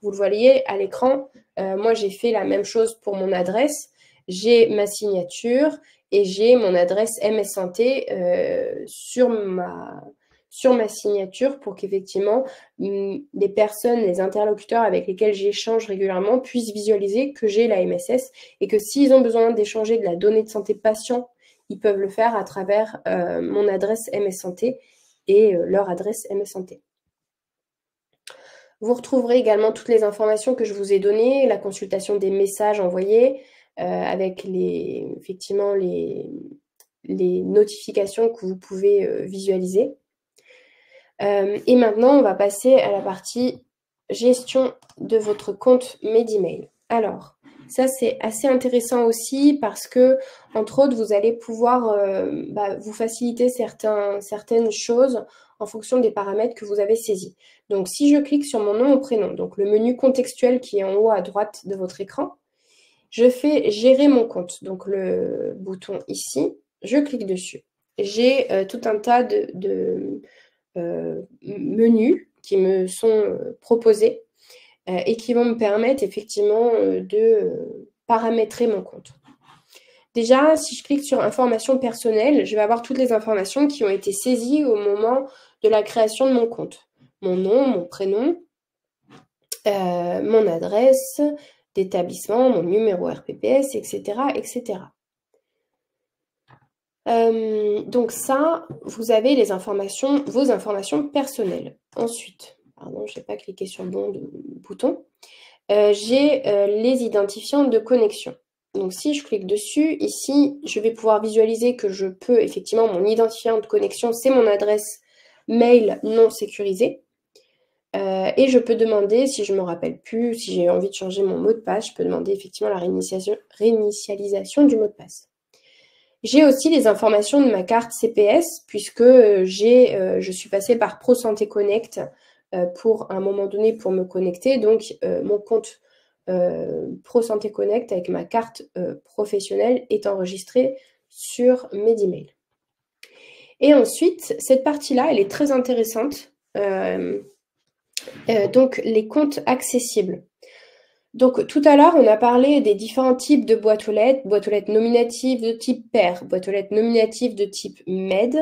Vous le voyez à l'écran, moi j'ai fait la même chose pour mon adresse. J'ai ma signature et j'ai mon adresse MS Santé sur ma signature pour qu'effectivement les personnes, les interlocuteurs avec lesquels j'échange régulièrement puissent visualiser que j'ai la MSS et que s'ils ont besoin d'échanger de la donnée de santé patient, ils peuvent le faire à travers mon adresse MS Santé et leur adresse MS Santé. Vous retrouverez également toutes les informations que je vous ai données, la consultation des messages envoyés avec effectivement les notifications que vous pouvez visualiser. Et maintenant, on va passer à la partie gestion de votre compte Medimail. Alors, ça, c'est assez intéressant aussi parce que, entre autres, vous allez pouvoir vous faciliter certaines choses en fonction des paramètres que vous avez saisis. Donc, si je clique sur mon nom ou prénom, donc le menu contextuel qui est en haut à droite de votre écran, je fais gérer mon compte. Donc, le bouton ici, je clique dessus. J'ai tout un tas de menus qui me sont proposés et qui vont me permettre effectivement de paramétrer mon compte. Déjà, si je clique sur informations personnelles, je vais avoir toutes les informations qui ont été saisies au moment de la création de mon compte. Mon nom, mon prénom, mon adresse d'établissement, mon numéro RPPS, etc., etc. Donc ça, vous avez les informations, vos informations personnelles. Ensuite, pardon, je n'ai pas cliqué sur le bon bouton. J'ai les identifiants de connexion. Donc si je clique dessus, ici, je vais pouvoir visualiser que je peux, effectivement, mon identifiant de connexion, c'est mon adresse mail non sécurisée. Et je peux demander, si je ne me rappelle plus, si j'ai envie de changer mon mot de passe, je peux demander effectivement la réinitialisation du mot de passe. J'ai aussi les informations de ma carte CPS puisque je suis passée par Pro Santé Connect pour un moment donné pour me connecter. Donc mon compte Pro Santé Connect avec ma carte professionnelle est enregistré sur Medimail. Et ensuite, cette partie-là, elle est très intéressante. Donc les comptes accessibles. Donc, tout à l'heure, on a parlé des différents types de boîtes aux lettres nominatives de type pair, boîtes aux lettres nominatives de type MED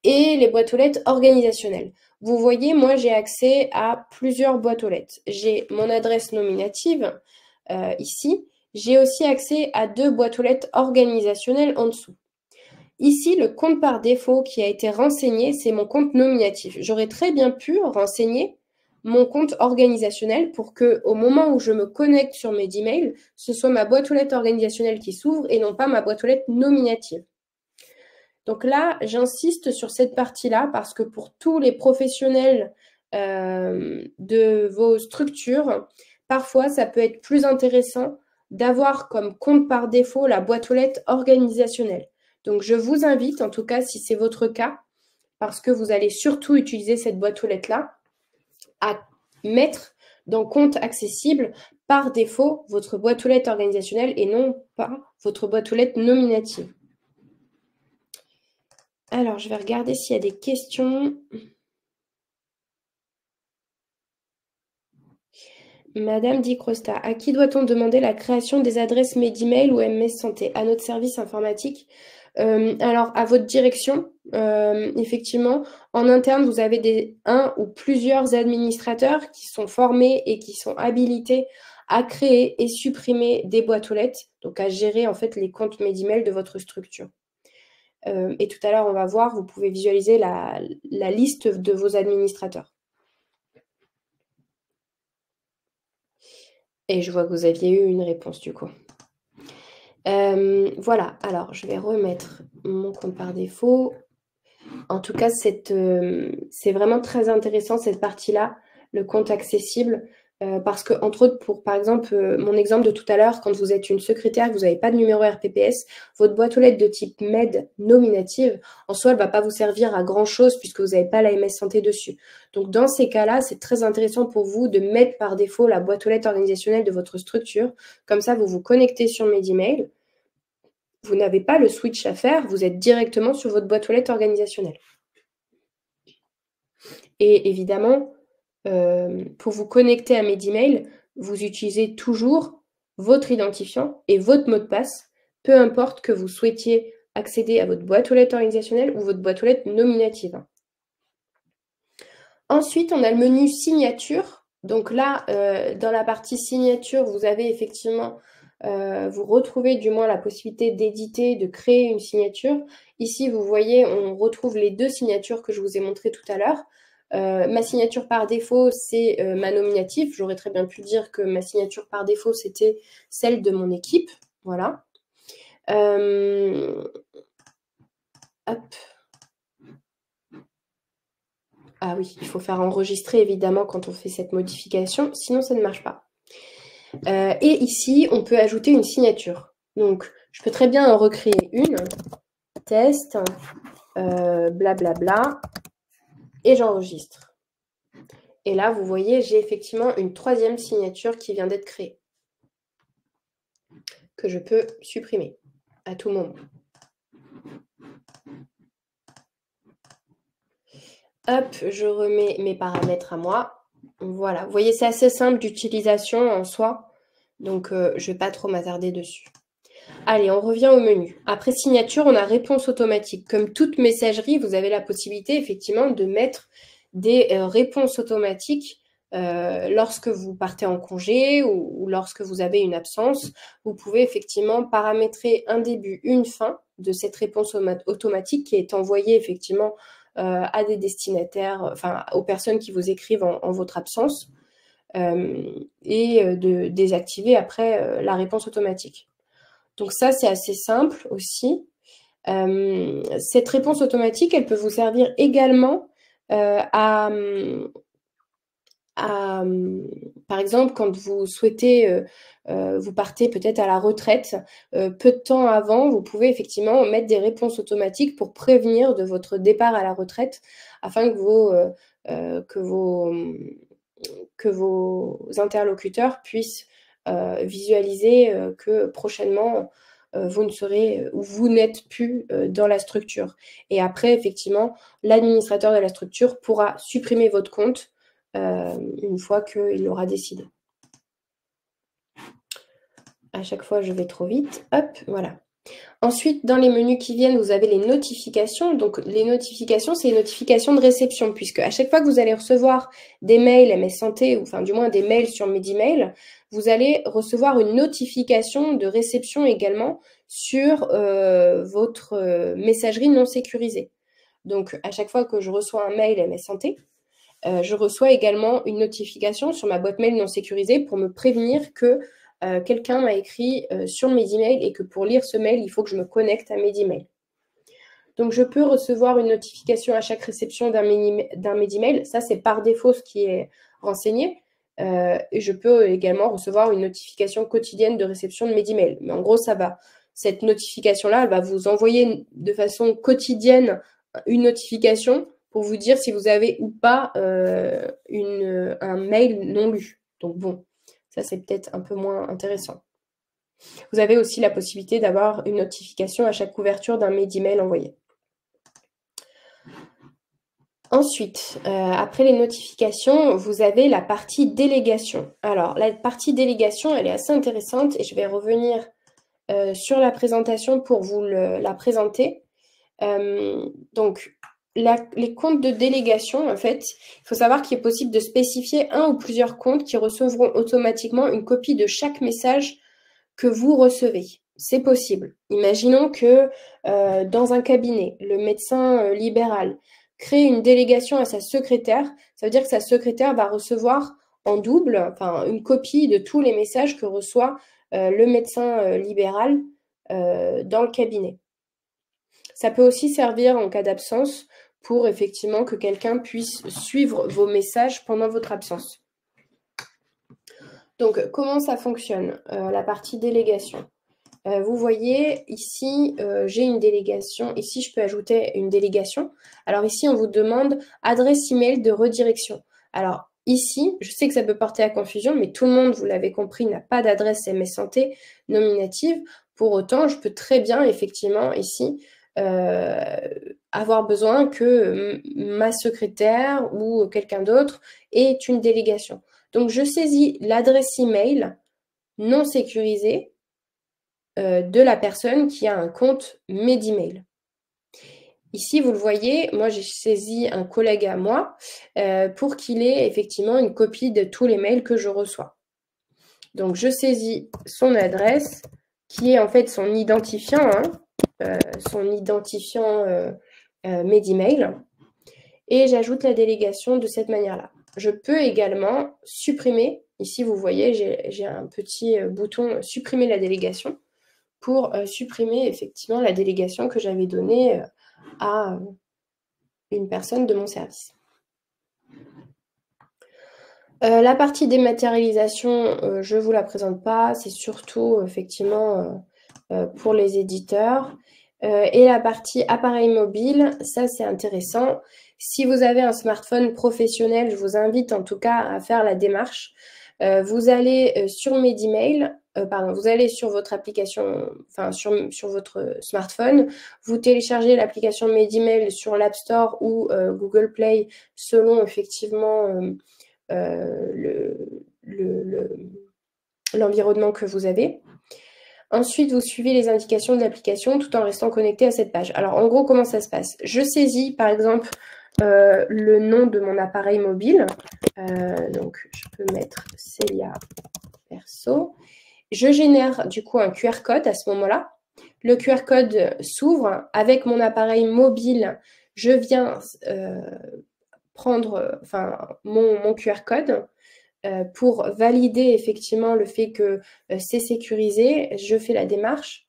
et les boîtes aux lettres organisationnelles. Vous voyez, moi, j'ai accès à plusieurs boîtes aux lettres. J'ai mon adresse nominative ici. J'ai aussi accès à 2 boîtes aux lettres organisationnelles en dessous. Ici, le compte par défaut qui a été renseigné, c'est mon compte nominatif. J'aurais très bien pu renseigner mon compte organisationnel pour que, au moment où je me connecte sur mes emails, ce soit ma boîte aux lettres organisationnelle qui s'ouvre et non pas ma boîte aux lettres nominative. Donc là, j'insiste sur cette partie-là parce que pour tous les professionnels de vos structures, parfois, ça peut être plus intéressant d'avoir comme compte par défaut la boîte aux lettres organisationnelle. Donc, je vous invite, en tout cas, si c'est votre cas, parce que vous allez surtout utiliser cette boîte aux lettres-là à mettre dans compte accessible par défaut votre boîte aux lettres organisationnelle et non pas votre boîte aux lettres nominative. Alors, je vais regarder s'il y a des questions. Madame Di Crosta, à qui doit-on demander la création des adresses Medemail ou MS Santé? À notre service informatique? Alors, à votre direction, effectivement, en interne, vous avez un ou plusieurs administrateurs qui sont formés et qui sont habilités à créer et supprimer des boîtes aux lettres, donc à gérer en fait les comptes Medemail de votre structure. Et tout à l'heure, on va voir, vous pouvez visualiser la liste de vos administrateurs. Et je vois que vous aviez eu une réponse du coup. Voilà, alors je vais remettre mon compte par défaut. En tout cas, c'est vraiment très intéressant cette partie-là, le compte accessible, parce que, entre autres, pour par exemple, mon exemple de tout à l'heure, quand vous êtes une secrétaire, vous n'avez pas de numéro RPPS, votre boîte aux lettres de type MED nominative, en soi, elle ne va pas vous servir à grand-chose puisque vous n'avez pas l'AMS Santé dessus. Donc, dans ces cas-là, c'est très intéressant pour vous de mettre par défaut la boîte aux lettres organisationnelle de votre structure. Comme ça, vous vous connectez sur Medemail. Vous n'avez pas le switch à faire, vous êtes directement sur votre boîte aux lettres organisationnelle. Et évidemment, pour vous connecter à Medemail, vous utilisez toujours votre identifiant et votre mot de passe, peu importe que vous souhaitiez accéder à votre boîte aux lettres organisationnelle ou votre boîte aux lettres nominative. Ensuite, on a le menu signature. Donc là, dans la partie signature, vous avez effectivement, vous retrouvez du moins la possibilité d'éditer, de créer une signature. Ici, vous voyez, on retrouve les deux signatures que je vous ai montrées tout à l'heure. Ma signature par défaut, c'est ma nominative. J'aurais très bien pu dire que ma signature par défaut, c'était celle de mon équipe. Voilà. Hop. Ah oui, il faut faire enregistrer évidemment quand on fait cette modification, sinon ça ne marche pas. Et ici, on peut ajouter une signature. Donc, je peux très bien en recréer une. Test, blablabla, et j'enregistre. Et là, vous voyez, j'ai effectivement une troisième signature qui vient d'être créée, que je peux supprimer à tout moment. Hop, je remets mes paramètres à moi. Voilà, vous voyez, c'est assez simple d'utilisation en soi, donc je ne vais pas trop m'attarder dessus. Allez, on revient au menu. Après signature, on a réponse automatique. Comme toute messagerie, vous avez la possibilité effectivement de mettre des réponses automatiques lorsque vous partez en congé ou lorsque vous avez une absence. Vous pouvez effectivement paramétrer un début, une fin de cette réponse automatique qui est envoyée effectivement à des destinataires, enfin aux personnes qui vous écrivent en votre absence et de désactiver après la réponse automatique. Donc ça, c'est assez simple aussi. Cette réponse automatique, elle peut vous servir également par exemple, quand vous souhaitez, vous partez peut-être à la retraite, peu de temps avant, vous pouvez effectivement mettre des réponses automatiques pour prévenir de votre départ à la retraite afin que vos interlocuteurs puissent visualiser que prochainement, vous ne serez ou vous n'êtes plus dans la structure. Et après, effectivement, l'administrateur de la structure pourra supprimer votre compte une fois qu'il l'aura décidé. À chaque fois, je vais trop vite. Hop, voilà. Ensuite, dans les menus qui viennent, vous avez les notifications. Donc, les notifications, c'est les notifications de réception, puisque à chaque fois que vous allez recevoir des mails MS Santé, ou enfin du moins des mails sur Medemail, vous allez recevoir une notification de réception également sur votre messagerie non sécurisée. Donc, à chaque fois que je reçois un mail MS Santé, je reçois également une notification sur ma boîte mail non sécurisée pour me prévenir que quelqu'un m'a écrit sur Medemail et que pour lire ce mail, il faut que je me connecte à Medemail. Donc, je peux recevoir une notification à chaque réception d'un Medemail. Ça, c'est par défaut ce qui est renseigné. Et je peux également recevoir une notification quotidienne de réception de Medemail. Mais en gros, ça va. Cette notification-là, elle va vous envoyer de façon quotidienne une notification pour vous dire si vous avez ou pas un mail non lu. Donc bon, ça c'est peut-être un peu moins intéressant. Vous avez aussi la possibilité d'avoir une notification à chaque ouverture d'un mail d'email envoyé. Ensuite, après les notifications, vous avez la partie délégation. Alors, la partie délégation, elle est assez intéressante et je vais revenir sur la présentation pour vous la présenter. Donc, les comptes de délégation, en fait, il faut savoir qu'il est possible de spécifier un ou plusieurs comptes qui recevront automatiquement une copie de chaque message que vous recevez. C'est possible. Imaginons que dans un cabinet, le médecin libéral crée une délégation à sa secrétaire. Ça veut dire que sa secrétaire va recevoir en double, enfin une copie de tous les messages que reçoit le médecin libéral dans le cabinet. Ça peut aussi servir en cas d'absence pour effectivement que quelqu'un puisse suivre vos messages pendant votre absence. Donc, comment ça fonctionne, la partie délégation? Vous voyez, ici, j'ai une délégation. Ici, je peux ajouter une délégation. Alors ici, on vous demande adresse email de redirection. Alors ici, je sais que ça peut porter à confusion, mais tout le monde, vous l'avez compris, n'a pas d'adresse MS Santé nominative. Pour autant, je peux très bien, effectivement, ici, avoir besoin que ma secrétaire ou quelqu'un d'autre ait une délégation. Donc, je saisis l'adresse email non sécurisée de la personne qui a un compte Medemail. Ici, vous le voyez, moi j'ai saisi un collègue à moi pour qu'il ait effectivement une copie de tous les mails que je reçois. Donc, je saisis son adresse qui est en fait son identifiant, Medemail, et j'ajoute la délégation de cette manière-là. Je peux également supprimer, ici vous voyez, j'ai un petit bouton supprimer la délégation pour supprimer effectivement la délégation que j'avais donnée à une personne de mon service. La partie dématérialisation, je ne vous la présente pas, c'est surtout effectivement pour les éditeurs. Et la partie appareil mobile, ça c'est intéressant. Si vous avez un smartphone professionnel, je vous invite en tout cas à faire la démarche. Vous allez sur Medemail, vous allez sur votre application, enfin sur votre smartphone, vous téléchargez l'application Medemail sur l'App Store ou Google Play selon effectivement l'environnement que vous avez. Ensuite, vous suivez les indications de l'application tout en restant connecté à cette page. Alors, en gros, comment ça se passe? Je saisis, par exemple, le nom de mon appareil mobile. Donc, je peux mettre Célia Perso. Je génère, du coup, un QR code à ce moment-là. Le QR code s'ouvre. Avec mon appareil mobile, je viens prendre mon QR code pour valider effectivement le fait que c'est sécurisé. Je fais la démarche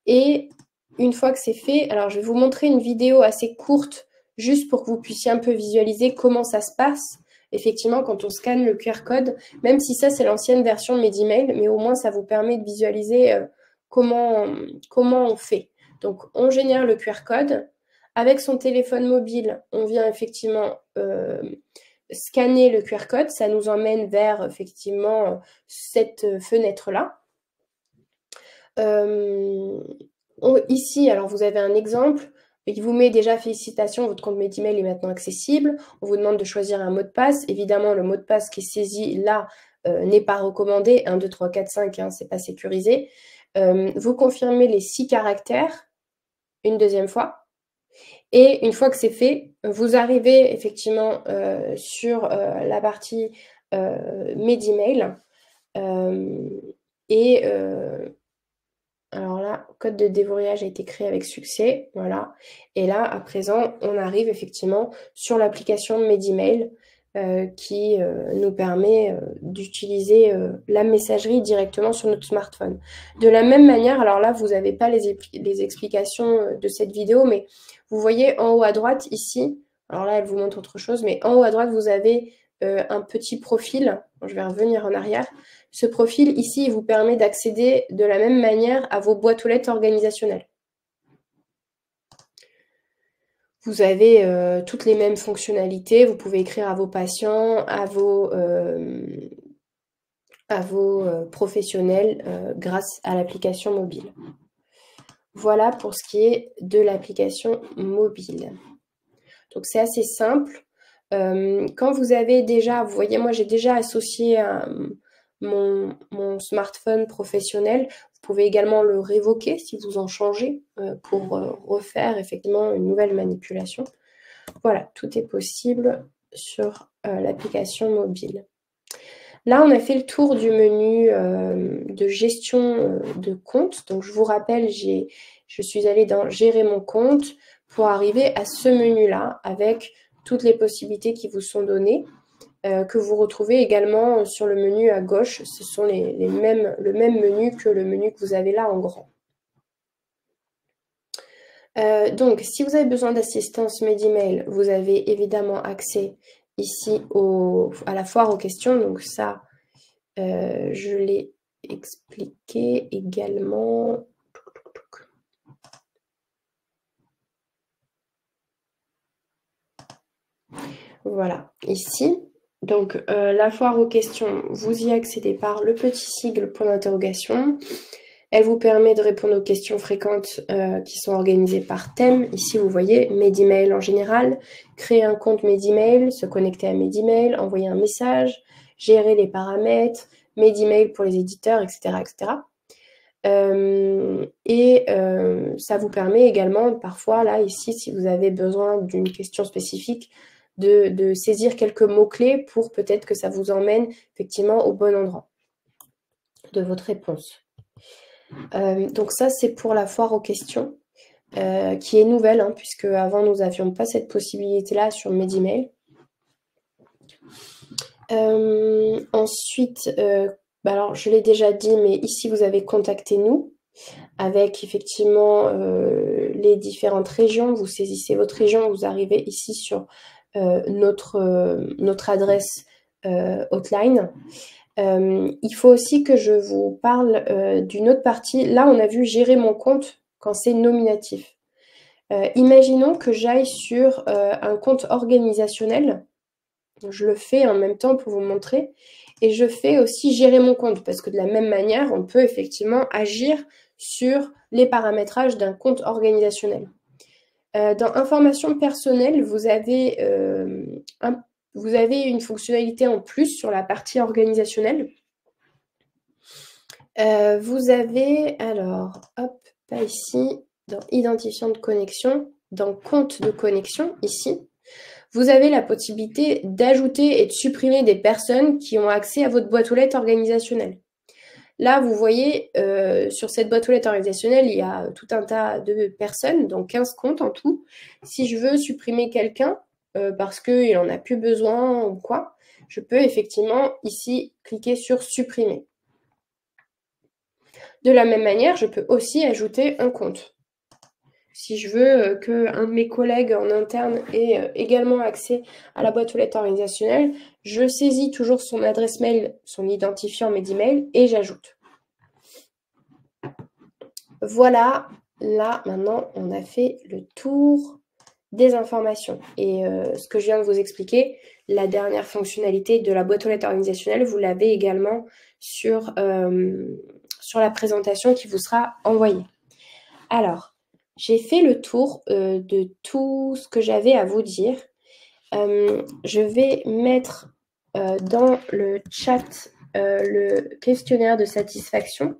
et une fois que c'est fait, alors je vais vous montrer une vidéo assez courte juste pour que vous puissiez un peu visualiser comment ça se passe effectivement quand on scanne le QR code, même si ça c'est l'ancienne version de Medemail, mais au moins ça vous permet de visualiser comment on fait. Donc on génère le QR code. Avec son téléphone mobile, on vient effectivement scanner le QR code. Ça nous emmène vers effectivement cette fenêtre-là. Ici, alors vous avez un exemple. Il vous met déjà félicitations, votre compte Medemail est maintenant accessible. On vous demande de choisir un mot de passe. Évidemment, le mot de passe qui est saisi là n'est pas recommandé. 1, 2, 3, 4, 5, c'est pas sécurisé. Vous confirmez les 6 caractères une deuxième fois. Et une fois que c'est fait, vous arrivez effectivement sur la partie Medemail. Alors là, code de déverrouillage a été créé avec succès. Voilà. Et là, à présent, on arrive effectivement sur l'application Medemail qui nous permet d'utiliser la messagerie directement sur notre smartphone. De la même manière, alors là, vous n'avez pas les explications de cette vidéo, mais vous voyez en haut à droite ici, alors là, elle vous montre autre chose, mais en haut à droite, vous avez un petit profil. Je vais revenir en arrière. Ce profil ici, il vous permet d'accéder de la même manière à vos boîtes aux lettres organisationnelles. Vous avez toutes les mêmes fonctionnalités. Vous pouvez écrire à vos patients, à vos professionnels grâce à l'application mobile. Voilà pour ce qui est de l'application mobile. Donc c'est assez simple. Quand vous avez déjà, vous voyez, moi j'ai déjà associé mon smartphone professionnel. Vous pouvez également le révoquer si vous en changez pour refaire effectivement une nouvelle manipulation. Voilà, tout est possible sur l'application mobile. Là, on a fait le tour du menu de gestion de compte. Donc, je vous rappelle, je suis allée dans Gérer mon compte pour arriver à ce menu-là avec toutes les possibilités qui vous sont données, que vous retrouvez également sur le menu à gauche. Ce sont le même menu que le menu que vous avez là en grand. Donc, si vous avez besoin d'assistance Medimail, vous avez évidemment accès ici à la foire aux questions. Donc ça, je l'ai expliqué également. Voilà, ici. Donc, la foire aux questions, vous y accédez par le petit sigle point d'interrogation. Elle vous permet de répondre aux questions fréquentes qui sont organisées par thème. Ici, vous voyez Medimail en général, créer un compte Medimail, se connecter à Medimail, envoyer un message, gérer les paramètres, Medimail pour les éditeurs, etc. etc. Ça vous permet également, parfois, là, ici, si vous avez besoin d'une question spécifique, de saisir quelques mots-clés pour peut-être que ça vous emmène effectivement au bon endroit de votre réponse. Donc ça, c'est pour la foire aux questions, qui est nouvelle, hein, puisque avant nous n'avions pas cette possibilité-là sur Medimail. Ensuite, alors je l'ai déjà dit, mais ici vous avez Contactez-nous, avec effectivement les différentes régions. Vous saisissez votre région, vous arrivez ici sur notre adresse hotline. Il faut aussi que je vous parle d'une autre partie. Là, on a vu gérer mon compte quand c'est nominatif. Imaginons que j'aille sur un compte organisationnel. Je le fais en même temps pour vous montrer. Et je fais aussi gérer mon compte parce que de la même manière, on peut effectivement agir sur les paramétrages d'un compte organisationnel. Dans Informations personnelles, vous avez une fonctionnalité en plus sur la partie organisationnelle. Vous avez, alors, hop, pas ici, dans Identifiant de connexion, dans Compte de connexion, ici, vous avez la possibilité d'ajouter et de supprimer des personnes qui ont accès à votre boîte aux lettres organisationnelle. Là, vous voyez, sur cette boîte aux lettres organisationnelle, il y a tout un tas de personnes, donc 15 comptes en tout. Si je veux supprimer quelqu'un, parce qu'il n'en a plus besoin ou quoi, je peux effectivement ici cliquer sur supprimer. De la même manière, je peux aussi ajouter un compte. Si je veux qu'un de mes collègues en interne ait également accès à la boîte aux lettres organisationnelle, je saisis toujours son adresse mail, son identifiant Medimail et j'ajoute. Voilà, là maintenant on a fait le tour des informations. Et ce que je viens de vous expliquer, la dernière fonctionnalité de la boîte aux lettres organisationnelle, vous l'avez également sur la présentation qui vous sera envoyée. Alors, j'ai fait le tour de tout ce que j'avais à vous dire. Je vais mettre dans le chat le questionnaire de satisfaction,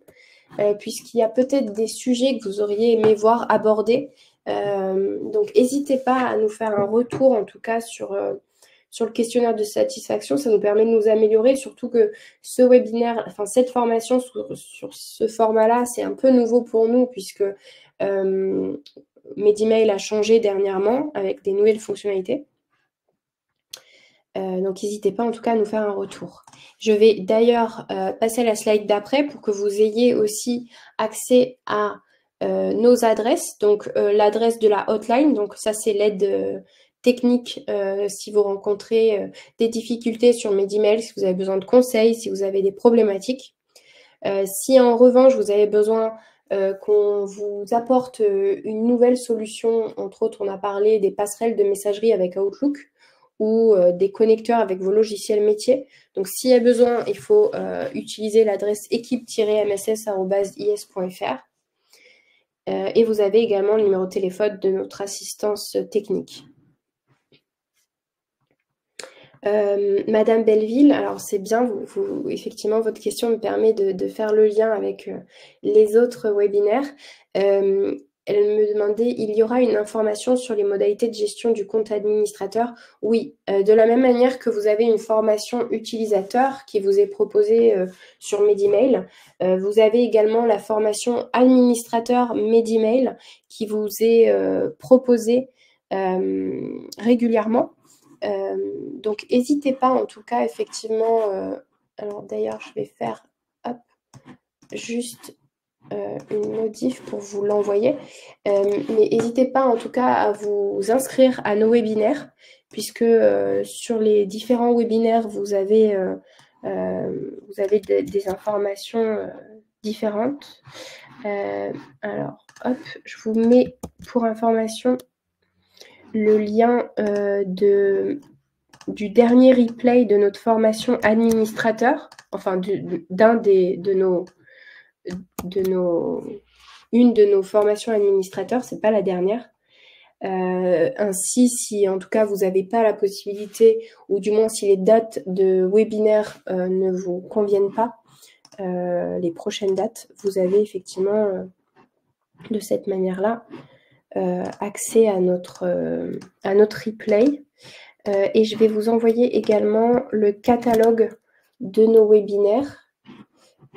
puisqu'il y a peut-être des sujets que vous auriez aimé voir abordés. Donc, n'hésitez pas à nous faire un retour, en tout cas, sur le questionnaire de satisfaction. Ça nous permet de nous améliorer, surtout que ce webinaire, enfin cette formation sur ce format-là, c'est un peu nouveau pour nous, puisque Medimail a changé dernièrement avec des nouvelles fonctionnalités. Donc n'hésitez pas en tout cas à nous faire un retour. Je vais d'ailleurs passer à la slide d'après pour que vous ayez aussi accès à nos adresses. Donc l'adresse de la hotline, donc ça c'est l'aide technique si vous rencontrez des difficultés sur Medimail, si vous avez besoin de conseils, si vous avez des problématiques. Si en revanche vous avez besoin qu'on vous apporte une nouvelle solution. Entre autres, on a parlé des passerelles de messagerie avec Outlook ou des connecteurs avec vos logiciels métiers. Donc, s'il y a besoin, il faut utiliser l'adresse équipe-mss@is.fr. Et vous avez également le numéro de téléphone de notre assistance technique. Madame Belleville, alors c'est bien, effectivement, votre question me permet de faire le lien avec les autres webinaires. Elle me demandait, il y aura une information sur les modalités de gestion du compte administrateur? Oui, de la même manière que vous avez une formation utilisateur qui vous est proposée sur Medimail, vous avez également la formation administrateur Medimail qui vous est proposée régulièrement. Donc, n'hésitez pas, en tout cas, effectivement. Alors, d'ailleurs, je vais faire juste une modif pour vous l'envoyer. Mais n'hésitez pas, en tout cas, à vous inscrire à nos webinaires, puisque sur les différents webinaires, vous avez des informations différentes. Alors, hop, je vous mets pour information le lien du dernier replay de notre formation administrateur, enfin une de nos formations administrateurs, c'est pas la dernière. Ainsi, si en tout cas vous n'avez pas la possibilité, ou du moins si les dates de webinaire ne vous conviennent pas, les prochaines dates, vous avez effectivement de cette manière-là accès à notre replay. Et je vais vous envoyer également le catalogue de nos webinaires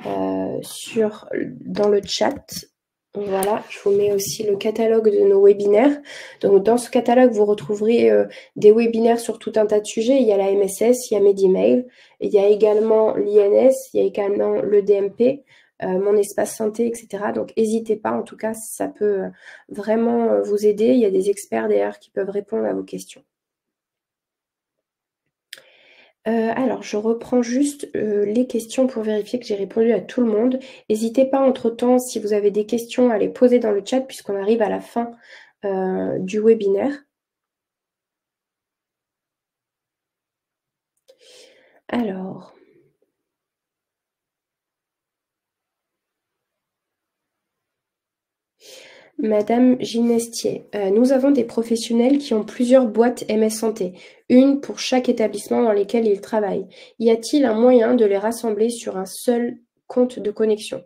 dans le chat. Voilà, je vous mets aussi le catalogue de nos webinaires. Donc, dans ce catalogue, vous retrouverez des webinaires sur tout un tas de sujets. Il y a la MSS, il y a Medimail, il y a également l'INS, il y a également le DMP, mon espace santé, etc. Donc, n'hésitez pas. En tout cas, ça peut vraiment vous aider. Il y a des experts d'ailleurs qui peuvent répondre à vos questions. Alors, je reprends juste les questions pour vérifier que j'ai répondu à tout le monde. N'hésitez pas entre-temps, si vous avez des questions, à les poser dans le chat puisqu'on arrive à la fin du webinaire. Alors, Madame Ginestier, nous avons des professionnels qui ont plusieurs boîtes MS Santé, une pour chaque établissement dans lesquels ils travaillent. Y a-t-il un moyen de les rassembler sur un seul compte de connexion?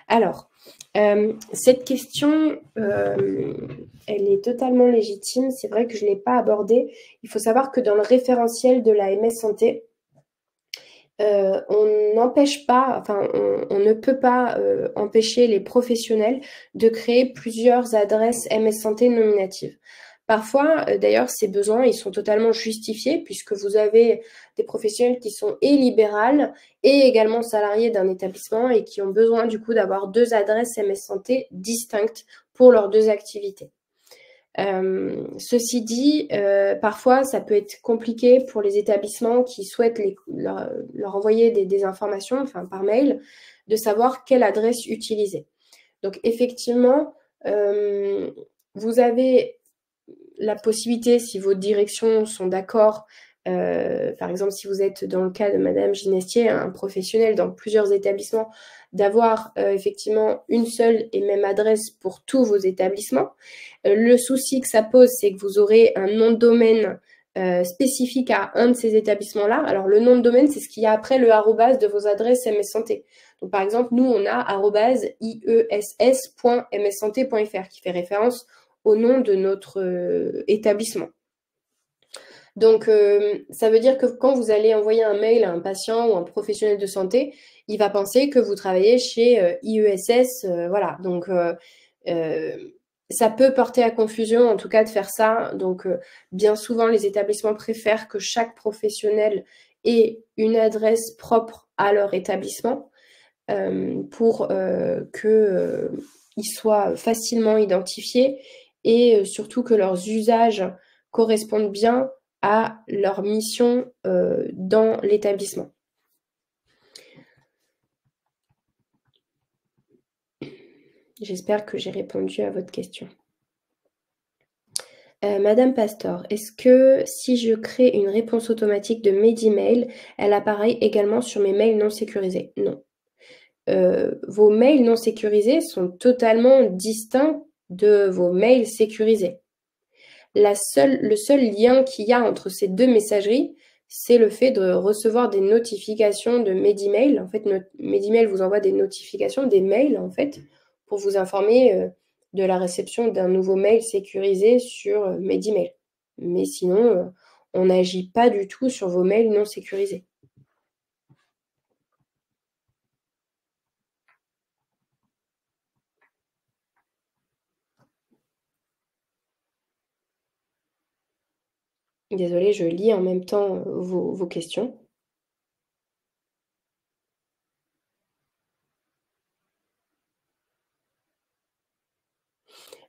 Alors, cette question, elle est totalement légitime. C'est vrai que je ne l'ai pas abordée. Il faut savoir que dans le référentiel de la MS Santé, on n'empêche pas, enfin, on ne peut pas empêcher les professionnels de créer plusieurs adresses MS Santé nominatives. Parfois, d'ailleurs, ces besoins, ils sont totalement justifiés puisque vous avez des professionnels qui sont et libérales et également salariés d'un établissement et qui ont besoin du coup d'avoir deux adresses MS Santé distinctes pour leurs deux activités. Ceci dit, parfois, ça peut être compliqué pour les établissements qui souhaitent leur envoyer des informations, enfin par mail, de savoir quelle adresse utiliser. Donc, effectivement, vous avez la possibilité, si vos directions sont d'accord, par exemple, si vous êtes dans le cas de Madame Ginestier, un professionnel dans plusieurs établissements, d'avoir effectivement une seule et même adresse pour tous vos établissements. Le souci que ça pose, c'est que vous aurez un nom de domaine spécifique à un de ces établissements-là. Alors, le nom de domaine, c'est ce qu'il y a après le arrobase de vos adresses MS Santé. Donc, par exemple, nous, on a @iess.mssanté.fr qui fait référence au nom de notre établissement. Donc, ça veut dire que quand vous allez envoyer un mail à un patient ou un professionnel de santé, il va penser que vous travaillez chez IESS. Voilà, donc ça peut porter à confusion, en tout cas, de faire ça. Donc, bien souvent, les établissements préfèrent que chaque professionnel ait une adresse propre à leur établissement pour qu'ils soient facilement identifiés et surtout que leurs usages correspondent bien à leur mission dans l'établissement. J'espère que j'ai répondu à votre question. Madame Pastor, est-ce que si je crée une réponse automatique de mes emails, elle apparaît également sur mes mails non sécurisés? Non. Vos mails non sécurisés sont totalement distincts de vos mails sécurisés. Le seul lien qu'il y a entre ces deux messageries, c'est le fait de recevoir des notifications de Medemail. En fait, Medemail vous envoie des notifications, des mails, en fait, pour vous informer de la réception d'un nouveau mail sécurisé sur Medemail. Mais sinon, on n'agit pas du tout sur vos mails non sécurisés. Désolée, je lis en même temps vos questions.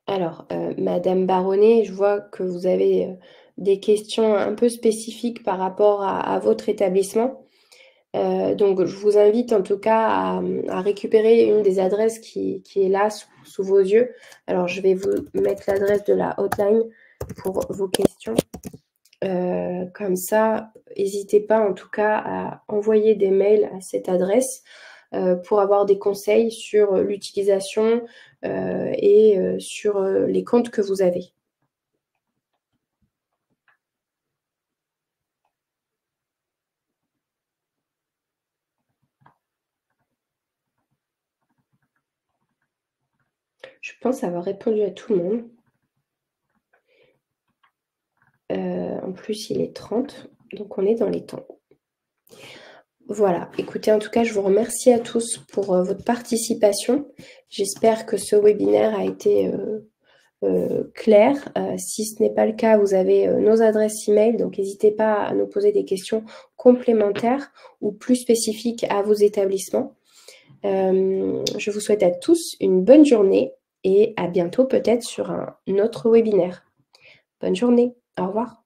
Alors, Madame Baronnet, je vois que vous avez des questions un peu spécifiques par rapport à votre établissement. Donc, je vous invite en tout cas à récupérer une des adresses qui est là sous vos yeux. Alors, je vais vous mettre l'adresse de la hotline pour vos questions. Comme ça, n'hésitez pas en tout cas à envoyer des mails à cette adresse pour avoir des conseils sur l'utilisation et sur les comptes que vous avez. Je pense avoir répondu à tout le monde. En plus, il est 30, donc on est dans les temps. Voilà, écoutez, en tout cas, je vous remercie à tous pour votre participation. J'espère que ce webinaire a été clair. Si ce n'est pas le cas, vous avez nos adresses email, donc n'hésitez pas à nous poser des questions complémentaires ou plus spécifiques à vos établissements. Je vous souhaite à tous une bonne journée et à bientôt peut-être sur un autre webinaire. Bonne journée, au revoir.